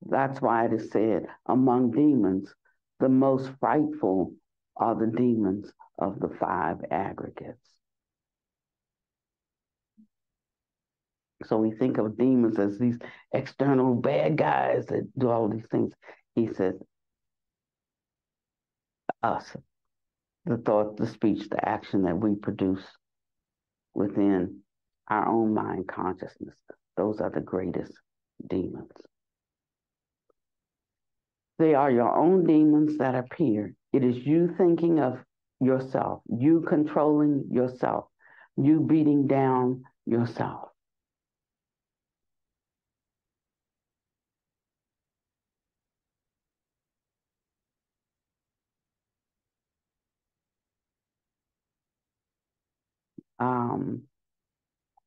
That's why it is said, among demons, the most frightful are the demons of the five aggregates. So we think of demons as these external bad guys that do all these things. He says, us, the thought, the speech, the action that we produce within our own mind consciousness, those are the greatest demons. They are your own demons that appear. It is you thinking of yourself, you controlling yourself, you beating down yourself.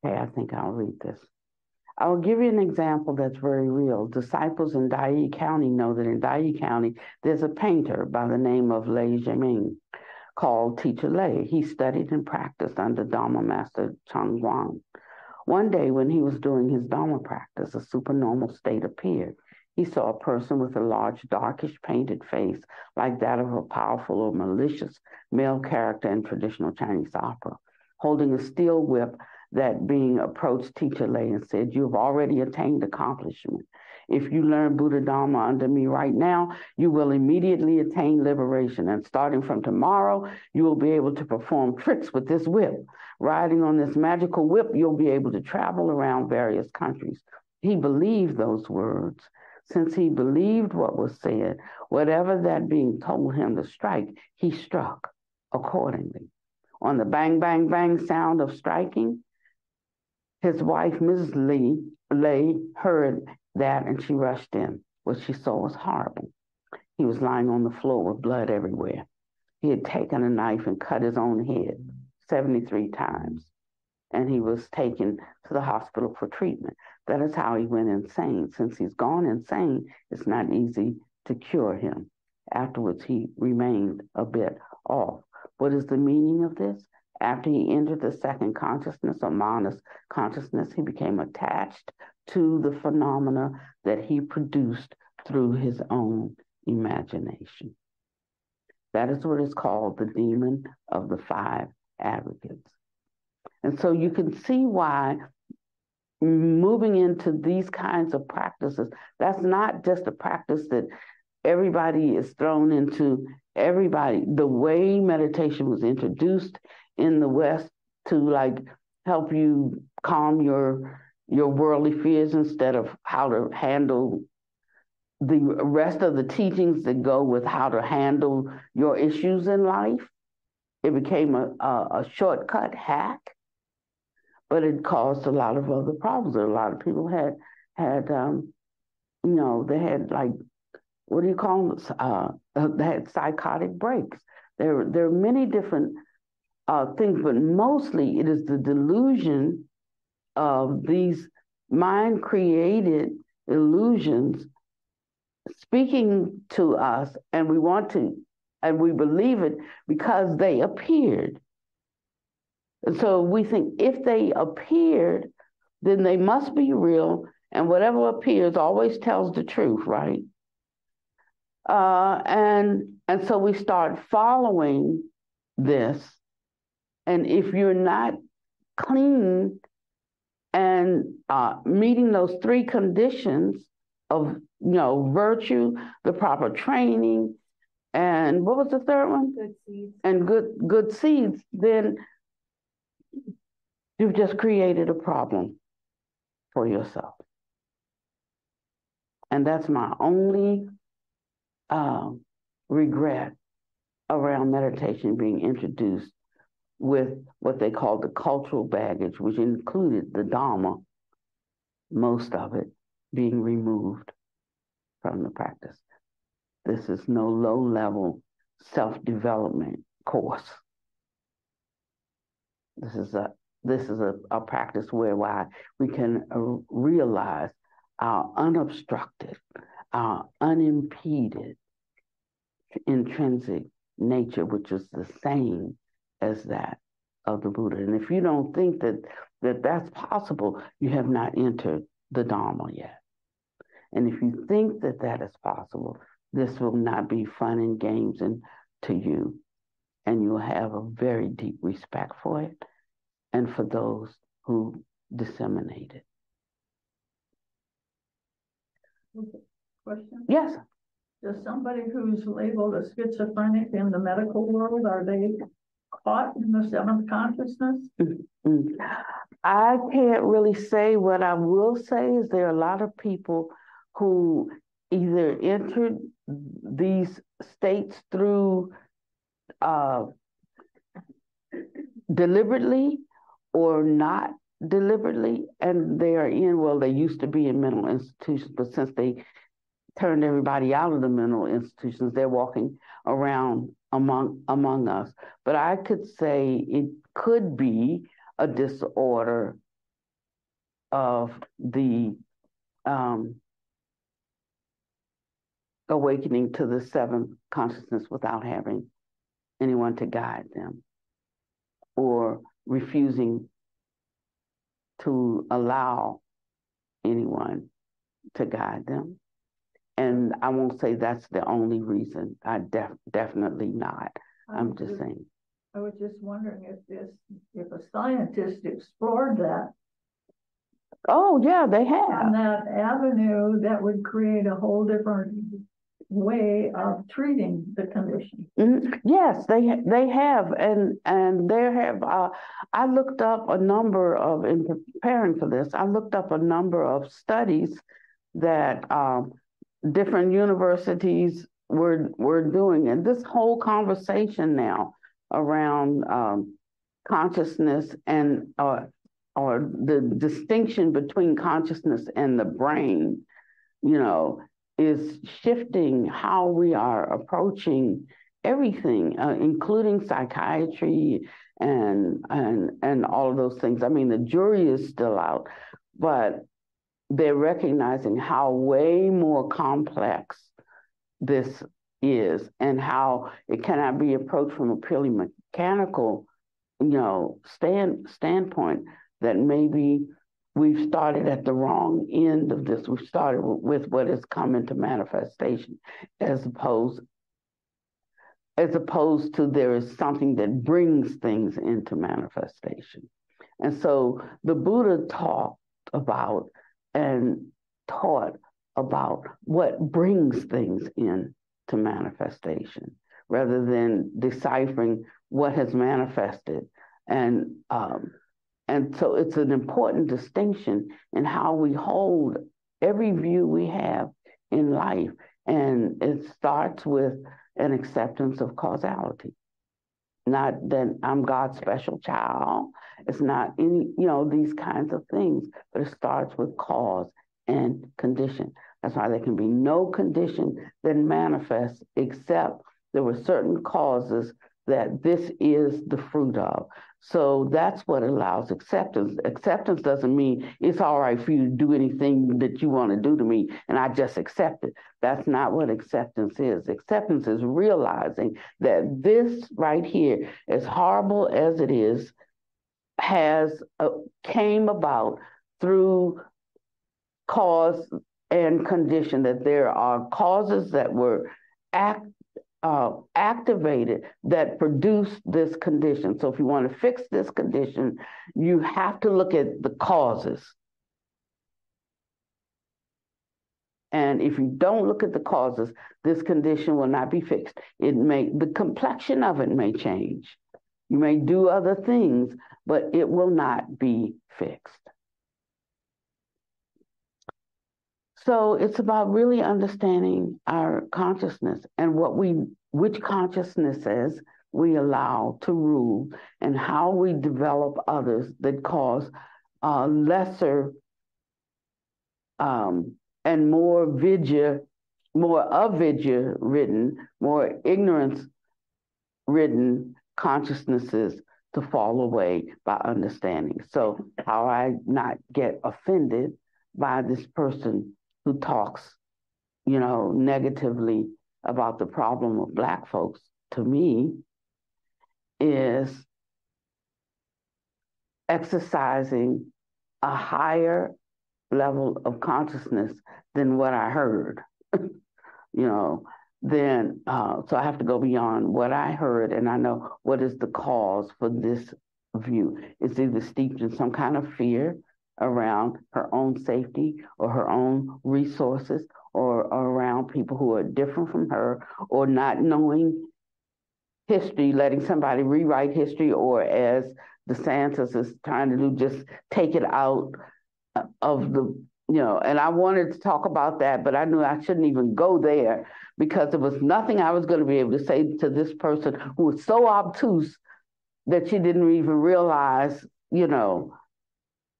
Okay, I think I'll read this. I will give you an example that's very real. Disciples in Dai County know that in Dai County, there's a painter by the name of Lei Jiming called Teacher Lei. He studied and practiced under Dharma Master Chung Wang. One day when he was doing his Dharma practice, a supernormal state appeared. He saw a person with a large, darkish, painted face like that of a powerful or malicious male character in traditional Chinese opera, holding a steel whip that being approached Teacher Lei and said, "You have already attained accomplishment. If you learn Buddhadharma under me right now, you will immediately attain liberation. And starting from tomorrow, you will be able to perform tricks with this whip. Riding on this magical whip, you'll be able to travel around various countries." He believed those words. Since he believed what was said, whatever that being told him to strike, he struck accordingly. On the bang, bang, bang sound of striking, his wife, Mrs. Lei, heard that and she rushed in. What she saw was horrible. He was lying on the floor with blood everywhere. He had taken a knife and cut his own head 73 times, and he was taken to the hospital for treatment. That is how he went insane. Since he's gone insane, it's not easy to cure him. Afterwards, he remained a bit off. What is the meaning of this? After he entered the second consciousness or manas consciousness, he became attached to the phenomena that he produced through his own imagination. That is what is called the demon of the five advocates. And so you can see why moving into these kinds of practices, that's not just a practice that everybody is thrown into. Everybody, the way meditation was introduced in the West to like help you calm your worldly fears instead of how to handle the rest of the teachings that go with how to handle your issues in life. It became a shortcut hack, but it caused a lot of other problems. A lot of people had they had like, what do you call them? They had psychotic breaks. There are many different things, but mostly it is the delusion of these mind-created illusions speaking to us, and we believe it because they appeared. And so we think if they appeared, then they must be real, and whatever appears always tells the truth, right? And so we start following this, and if you're not clean and meeting those three conditions of virtue, the proper training, and what was the third one? Good seeds. And good seeds, then you've just created a problem for yourself. And that's my only regret around meditation being introduced with what they call the cultural baggage, which included the Dharma, most of it being removed from the practice. This is no low-level self-development course. This is a practice whereby we can realize our unobstructed, our unimpeded intrinsic nature, which is the same as that of the Buddha. And if you don't think that that's possible, you have not entered the Dharma yet. And if you think that that is possible, this will not be fun and games to you, and you'll have a very deep respect for it and for those who disseminate it. Question? Yes. Does somebody who's labeled a schizophrenic in the medical world, are they caught in the seventh consciousness? Mm-hmm. I can't really say. What I will say is there are a lot of people who either entered these states through deliberately or not deliberately, and they are in, well, they used to be in mental institutions, but since they turned everybody out of the mental institutions, they're walking around among us. But I could say it could be a disorder of the awakening to the seventh consciousness without having anyone to guide them, or refusing to allow anyone to guide them. And I won't say that's the only reason. Definitely not. I'm just saying. I was just wondering if a scientist explored that. Oh yeah, they have. On that avenue, that would create a whole different way of treating the condition. Mm-hmm. Yes, they have, and there have. I looked up a number of, in preparing for this, I looked up a number of studies that different universities were doing, and this whole conversation now around consciousness and or the distinction between consciousness and the brain, is shifting how we are approaching everything, including psychiatry and all of those things. I mean, the jury is still out, but they're recognizing how way more complex this is, and how it cannot be approached from a purely mechanical, standpoint, that maybe we've started at the wrong end of this. We've started with what has come into manifestation, as opposed to there is something that brings things into manifestation. And so the Buddha talked about and taught about what brings things into manifestation, rather than deciphering what has manifested. And so it's an important distinction in how we hold every view we have in life. And it starts with an acceptance of causality. Not that I'm God's special child. It's not any, these kinds of things, but it starts with cause and condition. That's why there can be no condition that manifests except there were certain causes that this is the fruit of. So that's what allows acceptance. Acceptance doesn't mean it's all right for you to do anything that you want to do to me and I just accept it. That's not what acceptance is. Acceptance is realizing that this right here, as horrible as it is, came about through cause and condition, that there are causes that were activated that produce this condition. So if you want to fix this condition, you have to look at the causes. And if you don't look at the causes, this condition will not be fixed. The complexion of it may change. You may do other things, but it will not be fixed. So it's about really understanding our consciousness and which consciousnesses we allow to rule, and how we develop others that cause lesser and more avidya-ridden, more ignorance-ridden consciousnesses to fall away by understanding. So how I not get offended by this person who talks, negatively about the problem of Black folks, to me, is exercising a higher level of consciousness than what I heard, then so I have to go beyond what I heard, and I know what is the cause for this view. It's either steeped in some kind of fear around her own safety or her own resources, or around people who are different from her, or not knowing history, letting somebody rewrite history, or as DeSantis is trying to do, just take it out of the And I wanted to talk about that, but I knew I shouldn't even go there because there was nothing I was going to be able to say to this person who was so obtuse that she didn't even realize,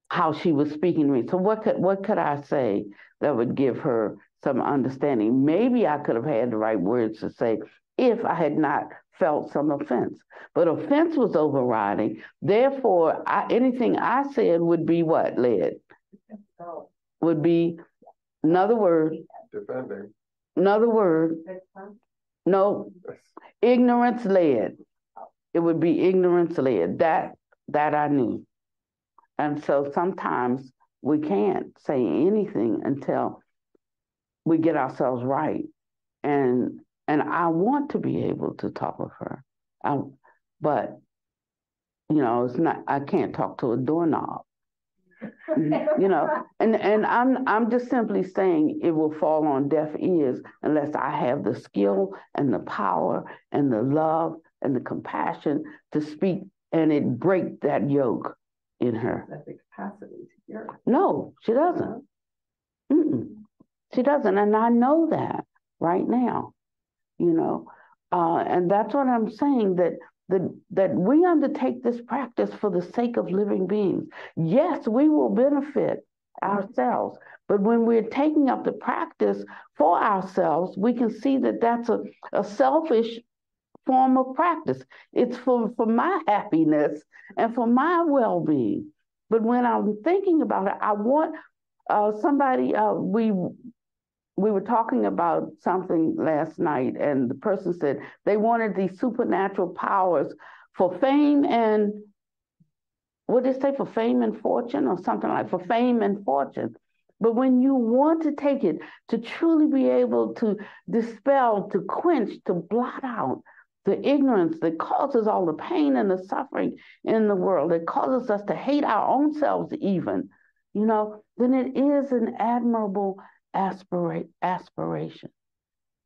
how she was speaking to me. So what could I say that would give her some understanding? Maybe I could have had the right words to say if I had not felt some offense. But offense was overriding. Therefore, anything I said would be what led? Would be another word. Defending. Another word. No. Ignorance led. It would be ignorance led. That I knew. And so sometimes we can't say anything until we get ourselves right. And I want to be able to talk with her. But it's not, I can't talk to a doorknob. And I'm just simply saying it will fall on deaf ears unless I have the skill and the power and the love and the compassion to speak and it break that yoke in her. That the capacity to hear. No, she doesn't. She doesn't, and I know that right now. And that's what I'm saying, that we undertake this practice for the sake of living beings. Yes, we will benefit ourselves, but when we're taking up the practice for ourselves, we can see that that's a selfish form of practice. It's for my happiness and for my well-being. But when I'm thinking about it, I want somebody, we were talking about something last night, and the person said they wanted these supernatural powers for fame and, what did they say, for fame and fortune or something like, for fame and fortune. But when you want to take it to truly be able to dispel, to quench, to blot out the ignorance that causes all the pain and the suffering in the world, that causes us to hate our own selves even, then it is an admirable aspiration.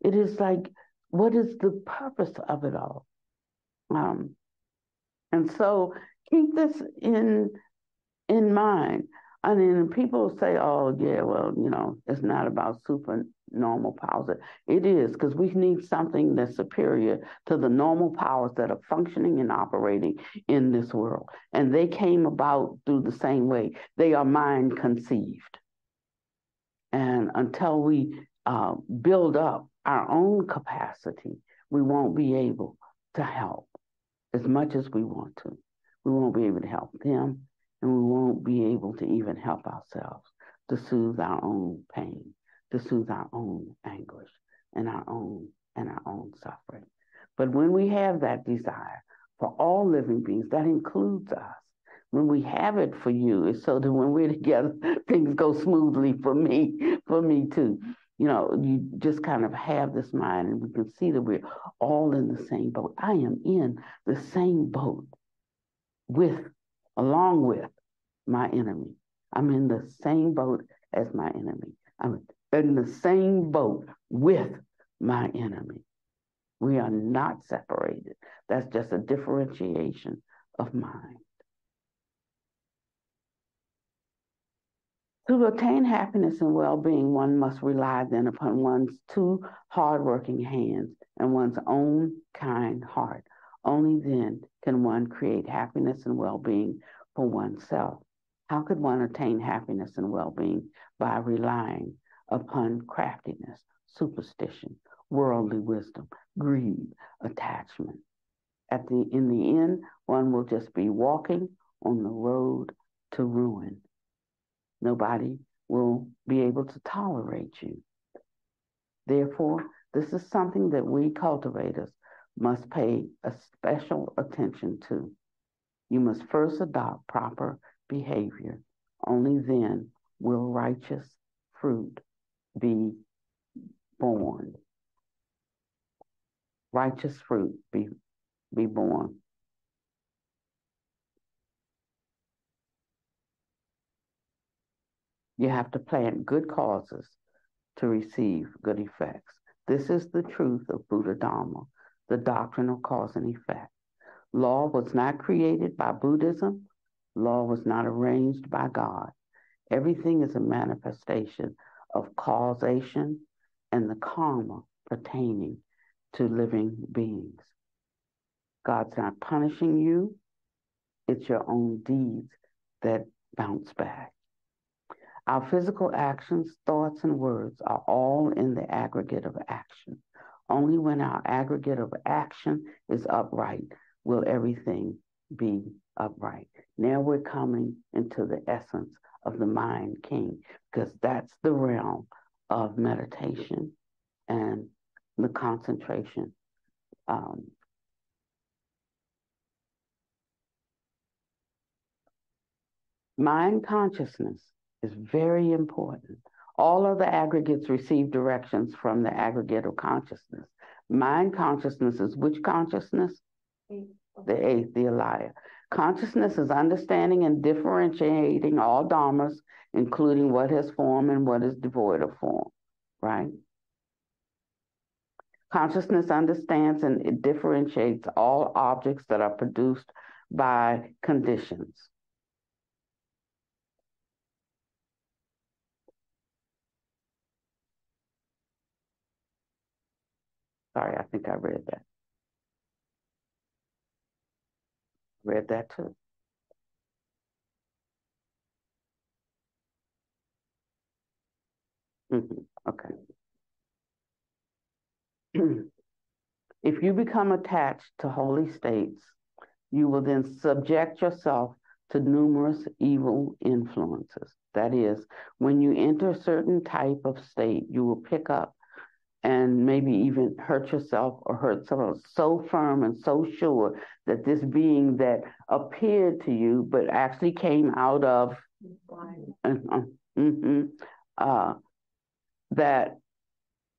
It is like, what is the purpose of it all? And so keep this in mind. I mean, people say, oh, yeah, well, it's not about super normal powers. It is, because we need something that's superior to the normal powers that are functioning and operating in this world. And they came about through the same way. They are mind conceived. And until we build up our own capacity, we won't be able to help as much as we want to. We won't be able to help them, and we won't be able to even help ourselves to soothe our own pain, to soothe our own anguish and our own suffering. But when we have that desire for all living beings, that includes us. When we have it for you, it's so that when we're together, things go smoothly for me too. You just kind of have this mind, and we can see that we're all in the same boat. I am in the same boat along with my enemy. I'm in the same boat as my enemy. I'm in the same boat with my enemy. We are not separated. That's just a differentiation of mind. To attain happiness and well-being, one must rely then upon one's two hard-working hands and one's own kind heart. Only then can one create happiness and well-being for oneself. How could one attain happiness and well-being? By relying upon craftiness, superstition, worldly wisdom, greed, attachment. In the end, one will just be walking on the road to ruin. Nobody will be able to tolerate you. Therefore, this is something that we cultivators must pay a special attention to. You must first adopt proper behavior. Only then will righteous fruit be born. Righteous fruit be born. You have to plant good causes to receive good effects. This is the truth of Buddhadharma, the doctrine of cause and effect. Law was not created by Buddhism. Law was not arranged by God. Everything is a manifestation of causation and the karma pertaining to living beings. God's not punishing you. It's your own deeds that bounce back. Our physical actions, thoughts, and words are all in the aggregate of action. Only when our aggregate of action is upright will everything be upright. Now we're coming into the essence of the mind king, because that's the realm of meditation and the concentration. Mind consciousness is very important. All of the aggregates receive directions from the aggregate of consciousness. Mind consciousness is which consciousness? The eighth, the alaya. Consciousness is understanding and differentiating all dharmas, including what has form and what is devoid of form, right? Consciousness understands and it differentiates all objects that are produced by conditions. Sorry, I think I read that. Read that too. Okay. If you become attached to holy states, you will then subject yourself to numerous evil influences. That is, when you enter a certain type of state, you will pick up and maybe even hurt yourself or hurt someone else so firm and so sure that this being that appeared to you but actually came out of that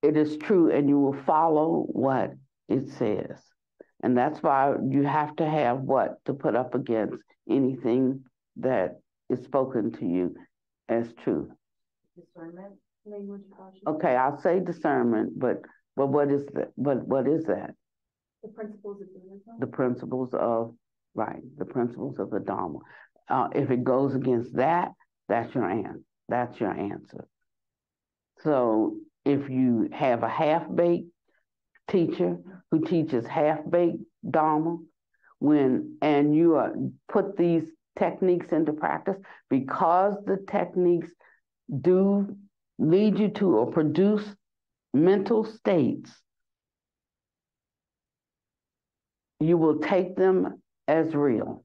it is true, and you will follow what it says. And that's why you have to have what to put up against anything that is spoken to you as truth. Discernment language caution. Okay, I'll say discernment, but what is that? But what is that? The principles of Buddhism. The principles of the principles of the Dharma. If it goes against that, that's your answer. That's your answer. So if you have a half-baked teacher who teaches half-baked Dharma, and you put these techniques into practice, because the techniques do lead you to or produce mental states, you will take them as real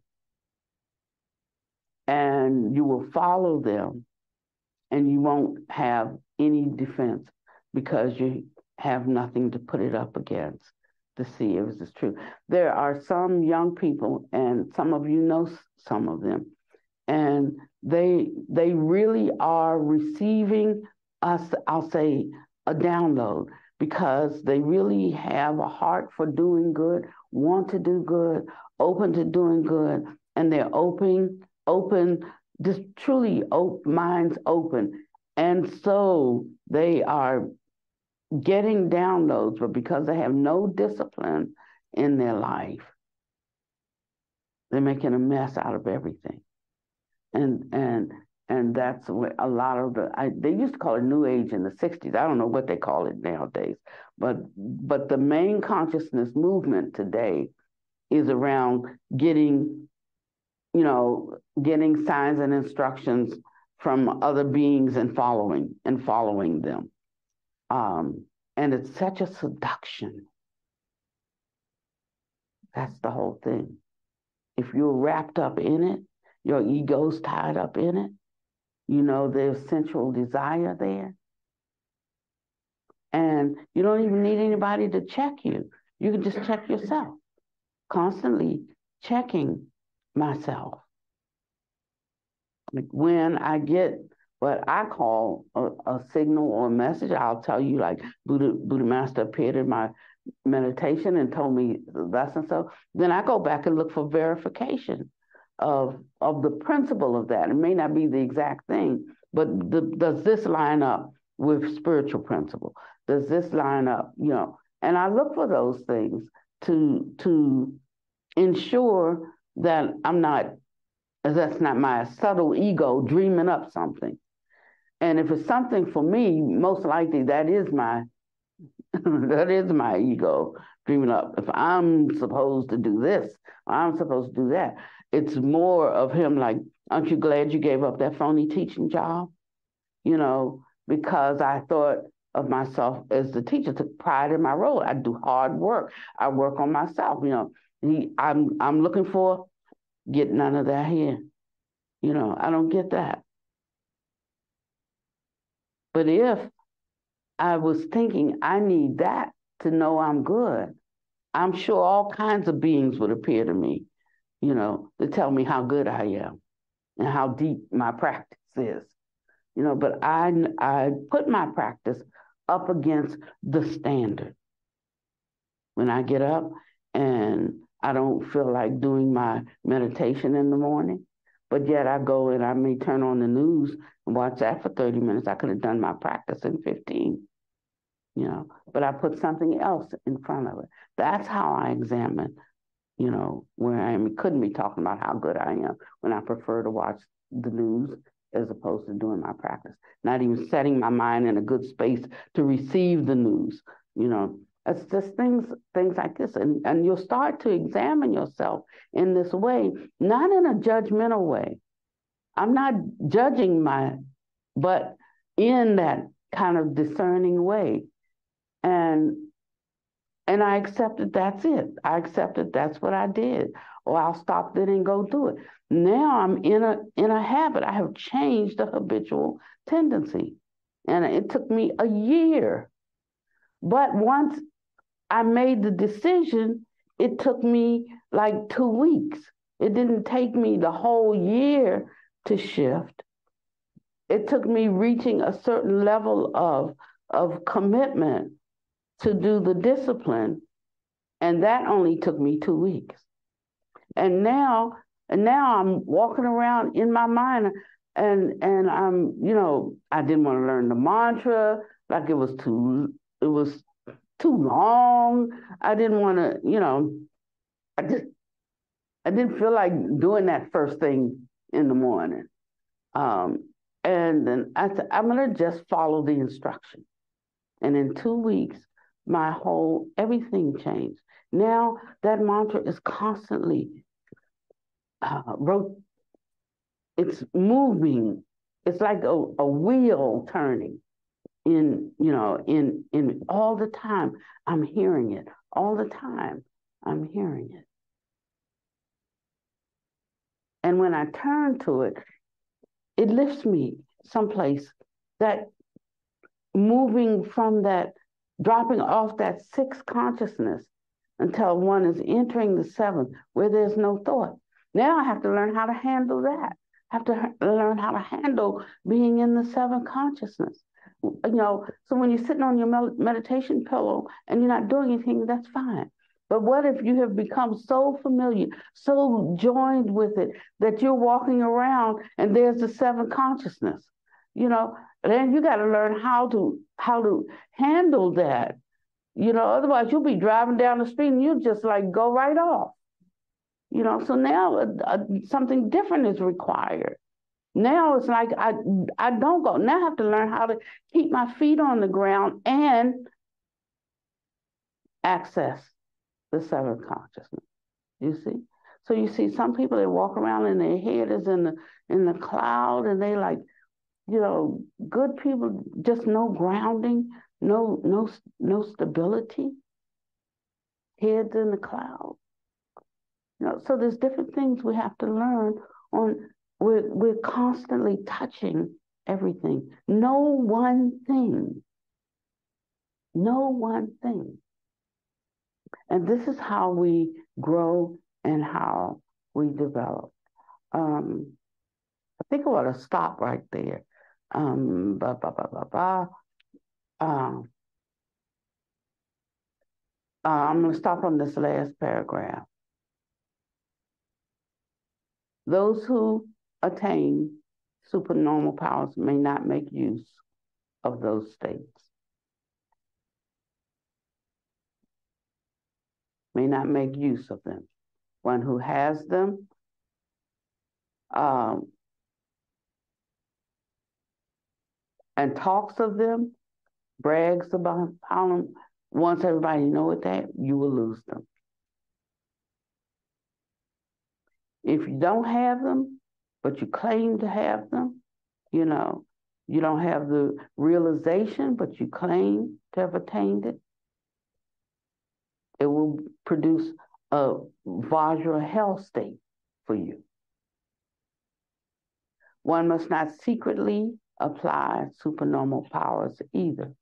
and you will follow them, and you won't have any defense because you have nothing to put it up against to see if it's true. There are some young people, and some of you know some of them, and they really are receiving us, I'll say, a download, because they really have a heart for doing good, want to do good, open to doing good, and they're open, just truly minds open. And so they are getting downloads, but because they have no discipline in their life, they're making a mess out of everything. And that's what a lot of they used to call it New Age in the 60s. I don't know what they call it nowadays, but the main consciousness movement today is around getting signs and instructions from other beings and following them. And it's such a seduction. That's the whole thing. If you're wrapped up in it, your ego's tied up in it, there's sensual desire there. And you don't even need anybody to check you. You can just check yourself. Constantly checking myself. Like when I get what I call a signal or a message, I'll tell you, like Buddha Master appeared in my meditation and told me that's and so. Then I go back and look for verification of the principle of that. It may not be the exact thing, but does this line up with spiritual principle? Does this line up, And I look for those things to ensure that I'm not That's not my subtle ego dreaming up something. And if it's something for me, most likely that is my that is my ego dreaming up. If I'm supposed to do this, I'm supposed to do that. It's more of him like, aren't you glad you gave up that phony teaching job? You know, because I thought of myself as the teacher, took pride in my role. I do hard work. I work on myself. You know, I'm looking for, get none of that here. You know, I don't get that. But if I was thinking I need that to know I'm good, I'm sure all kinds of beings would appear to me, you know, to tell me how good I am and how deep my practice is. You know, but I put my practice up against the standard. When I get up and I don't feel like doing my meditation in the morning, but yet I go and I may turn on the news and watch that for 30 minutes. I could have done my practice in 15, you know, but I put something else in front of it. That's how I examine, you know, where I am. Couldn't be talking about how good I am when I prefer to watch the news as opposed to doing my practice. Not even setting my mind in a good space to receive the news, you know. It's just things like this. And you'll start to examine yourself in this way, not in a judgmental way. I'm not judging but in that kind of discerning way. And I accepted that's it. I accepted that's what I did. Or I'll stop it and go do it. Now I'm in a habit. I have changed the habitual tendency. And it took me a year. But once I made the decision, it took me like 2 weeks. It didn't take me the whole year to shift. It took me reaching a certain level of commitment to do the discipline. And that only took me 2 weeks. And now I'm walking around in my mind and I'm, you know, I didn't want to learn the mantra, like it was too long. I didn't want to, you know, I didn't feel like doing that first thing in the morning. And then I said, I'm going to just follow the instruction. And in 2 weeks, everything changed. Now that mantra is constantly it's moving. It's like a wheel turning in all the time. I'm hearing it all the time. I'm hearing it. And when I turn to it, it lifts me someplace that moving from that, dropping off that sixth consciousness until one is entering the seventh where there's no thought. Now I have to learn how to handle that. I have to learn how to handle being in the seventh consciousness. You know, so when you're sitting on your meditation pillow and you're not doing anything, that's fine. But what if you have become so familiar, so joined with it that you're walking around and there's the seventh consciousness? You know, then you got to learn how to handle that. You know, otherwise you'll be driving down the street and you just like go right off. You know, so now something different is required. Now it's like I don't go. Now I have to learn how to keep my feet on the ground and access the seventh consciousness. You see? So you see some people, they walk around and their head is in the cloud and they like, you know, good people, just no grounding, no stability, heads in the cloud. You know, so there's different things we have to learn on. We're constantly touching everything. No one thing. No one thing. And this is how we grow and how we develop. I think I ought to stop right there. I'm going to stop on this last paragraph. Those who attain supernormal powers may not make use of those states. May not make use of them. One who has them and talks of them, brags about them, wants everybody to know that, you will lose them. If you don't have them, but you claim to have them, you don't have the realization, but you claim to have attained it, it will produce a Vajra hell state for you. One must not secretly apply supernormal powers either.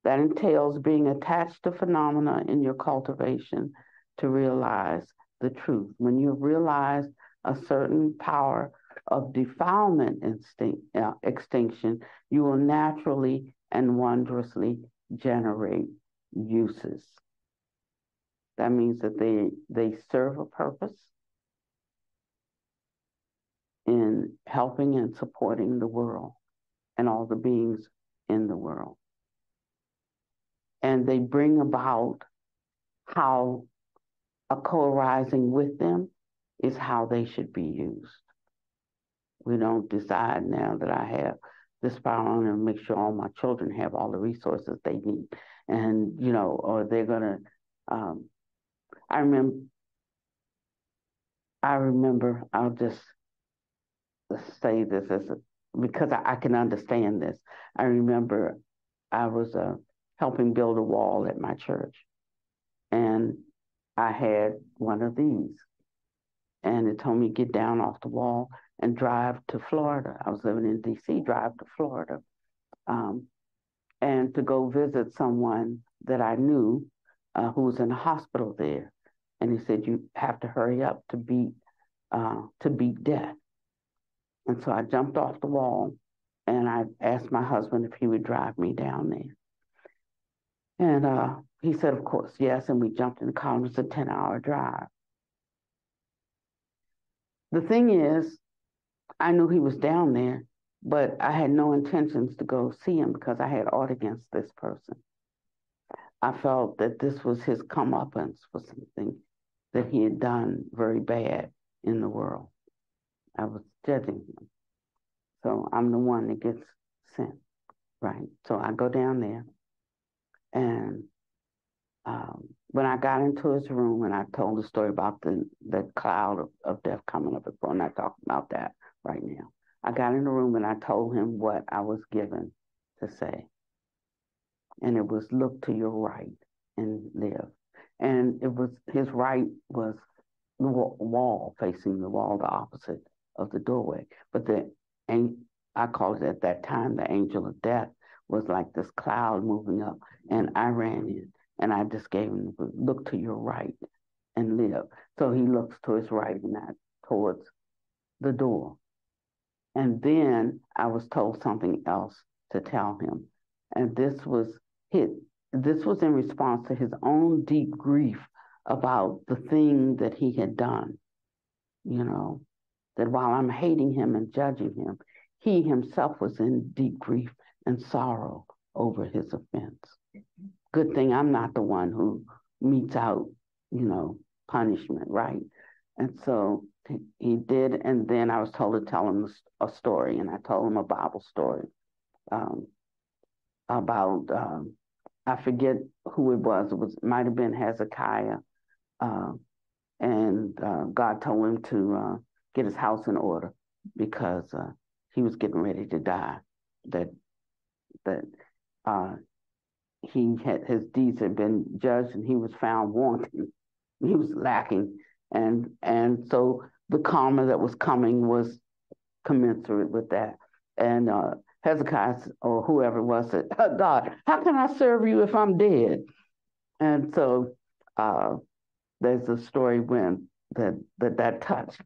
That entails being attached to phenomena in your cultivation to realize the truth. When you realize a certain power of defilement extinction, you will naturally and wondrously generate uses. That means that they serve a purpose in helping and supporting the world and all the beings in the world. And they bring about how a co-arising with them is how they should be used. We don't decide now that I have this power and make sure all my children have all the resources they need. And, or they're going to, I remember, I'll just say this because I can understand this. I remember I was helping build a wall at my church, and I had one of these, and it told me get down off the wall and drive to Florida. I was living in D.C., drive to Florida, and to go visit someone that I knew who was in the hospital there. And he said, you have to hurry up to beat death. And so I jumped off the wall, and I asked my husband if he would drive me down there. And he said, of course, yes. And we jumped in the car, and it was a 10-hour drive. The thing is, I knew he was down there, but I had no intentions to go see him because I had aught against this person. I felt that this was his comeuppance for something that he had done very bad in the world. I was judging him. So I'm the one that gets sent, right? So I go down there, and when I got into his room, and I told the story about the cloud of death coming up, I'm not talking about that right now. I got in the room and I told him what I was given to say. And it was look to your right and live. And it was, his right was the wall, facing the wall, the opposite of the doorway. But I called it at that time, the angel of death was like this cloud moving up. And I ran in and I just gave him, look to your right and live. So he looks to his right and not towards the door. And then I was told something else to tell him. And this was in response to his own deep grief about the thing that he had done. That while I'm hating him and judging him, he himself was in deep grief and sorrow over his offense. Good thing I'm not the one who metes out, punishment, right? And so he did, and then I was told to tell him a story, and I told him a Bible story about, I forget who it was. It might have been Hezekiah, and God told him to get his house in order because he was getting ready to die. That his deeds had been judged, and he was found wanting. He was lacking, and so the karma that was coming was commensurate with that. And Hezekiah or whoever it was said, oh, God, how can I serve you if I'm dead? And so there's a story when that touched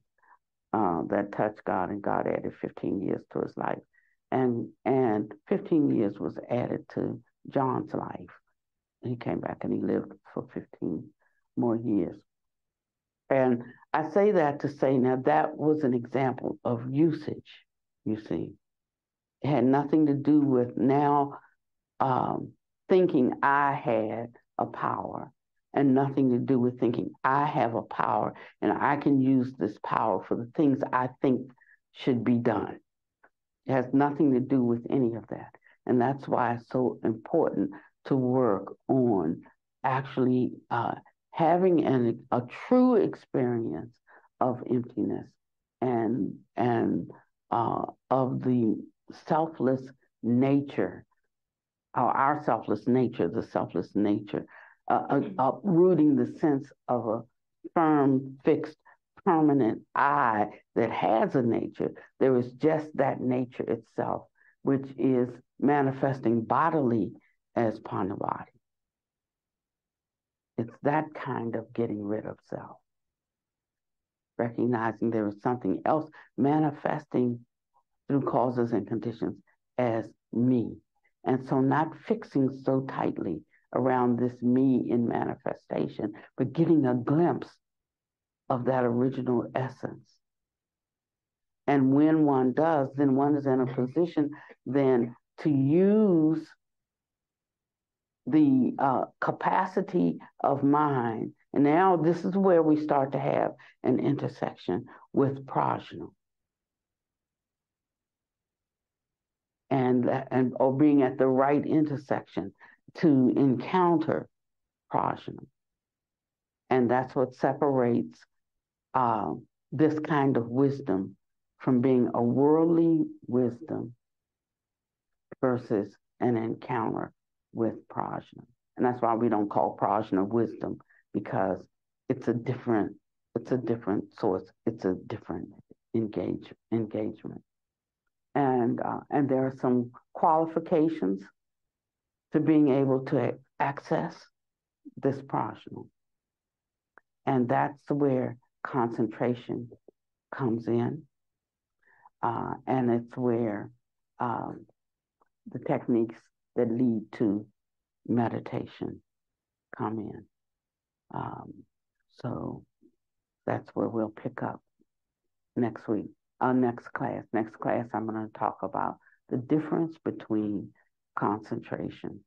God, and God added 15 years to his life, and 15 years was added to John's life. He came back and he lived for 15 more years. And I say that to say now that was an example of usage, you see. It had nothing to do with now thinking I had a power and nothing to do with thinking I have a power and I can use this power for the things I think should be done. It has nothing to do with any of that. And that's why it's so important to work on actually having a true experience of emptiness and of the selfless nature, our selfless nature, the selfless nature, uprooting the sense of a firm, fixed, permanent I that has a nature. There is just that nature itself, which is manifesting bodily as Pannavati. It's that kind of getting rid of self, recognizing there is something else manifesting through causes and conditions as me. And so not fixing so tightly around this me in manifestation, but getting a glimpse of that original essence. And when one does, then one is in a position then to use the capacity of mind. And now this is where we start to have an intersection with prajna. Or being at the right intersection to encounter prajna. And that's what separates this kind of wisdom from being a worldly wisdom versus an encounter with prajna. And that's why we don't call prajna wisdom, because it's a different source, it's a different engagement. And there are some qualifications to being able to access this prajna. And that's where concentration comes in. And it's where the techniques that lead to meditation come in. So that's where we'll pick up next week. Next class, I'm going to talk about the difference between concentration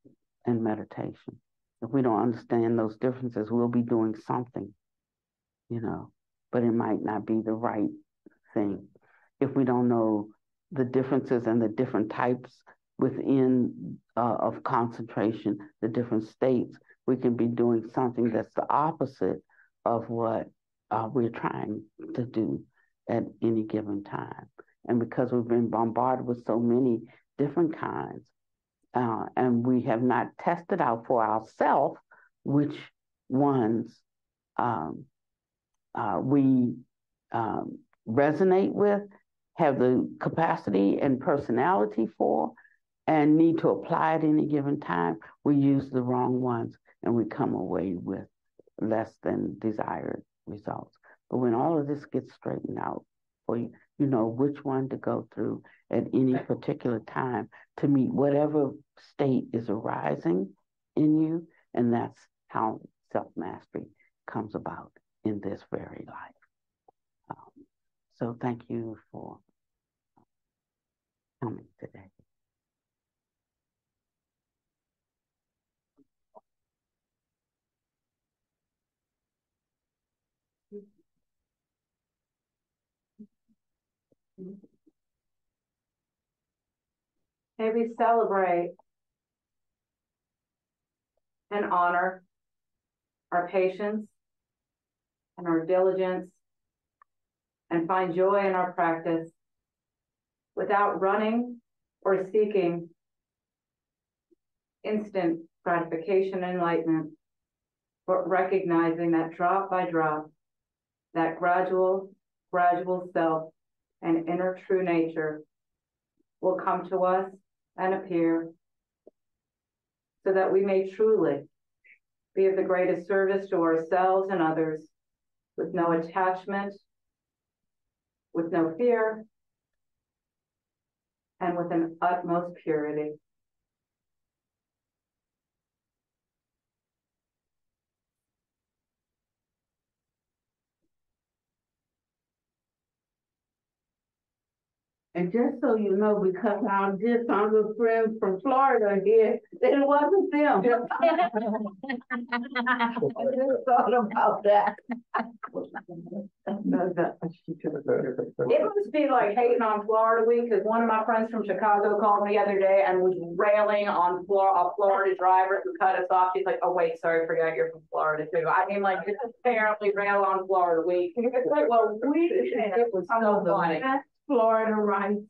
and meditation. If we don't understand those differences, we'll be doing something, but it might not be the right thing. If we don't know the differences and the different types within of concentration, the different states, we can be doing something that's the opposite of what we're trying to do at any given time. And because we've been bombarded with so many different kinds, and we have not tested out for ourselves which ones we resonate with, have the capacity and personality for, and need to apply at any given time, we use the wrong ones and we come away with less than desired results. But when all of this gets straightened out for you, you know which one to go through at any particular time to meet whatever state is arising in you, and that's how self-mastery comes about in this very life. So thank you for coming today. May we celebrate and honor our patience and our diligence and find joy in our practice without running or seeking instant gratification and enlightenment, but recognizing that drop by drop, that gradual self and inner true nature will come to us and appear so that we may truly be of the greatest service to ourselves and others with no attachment, with no fear, and with an utmost purity. And just so you know, because I did some good friends from Florida here, it wasn't them. I just thought about that. It must be like hating on Florida week, because one of my friends from Chicago called me the other day and was railing on a Florida driver who cut us off. She's like, oh wait, sorry, forgot you're from Florida too. I mean, like, this is apparently rail on Florida week. It's like, well, it was so funny. Florida writes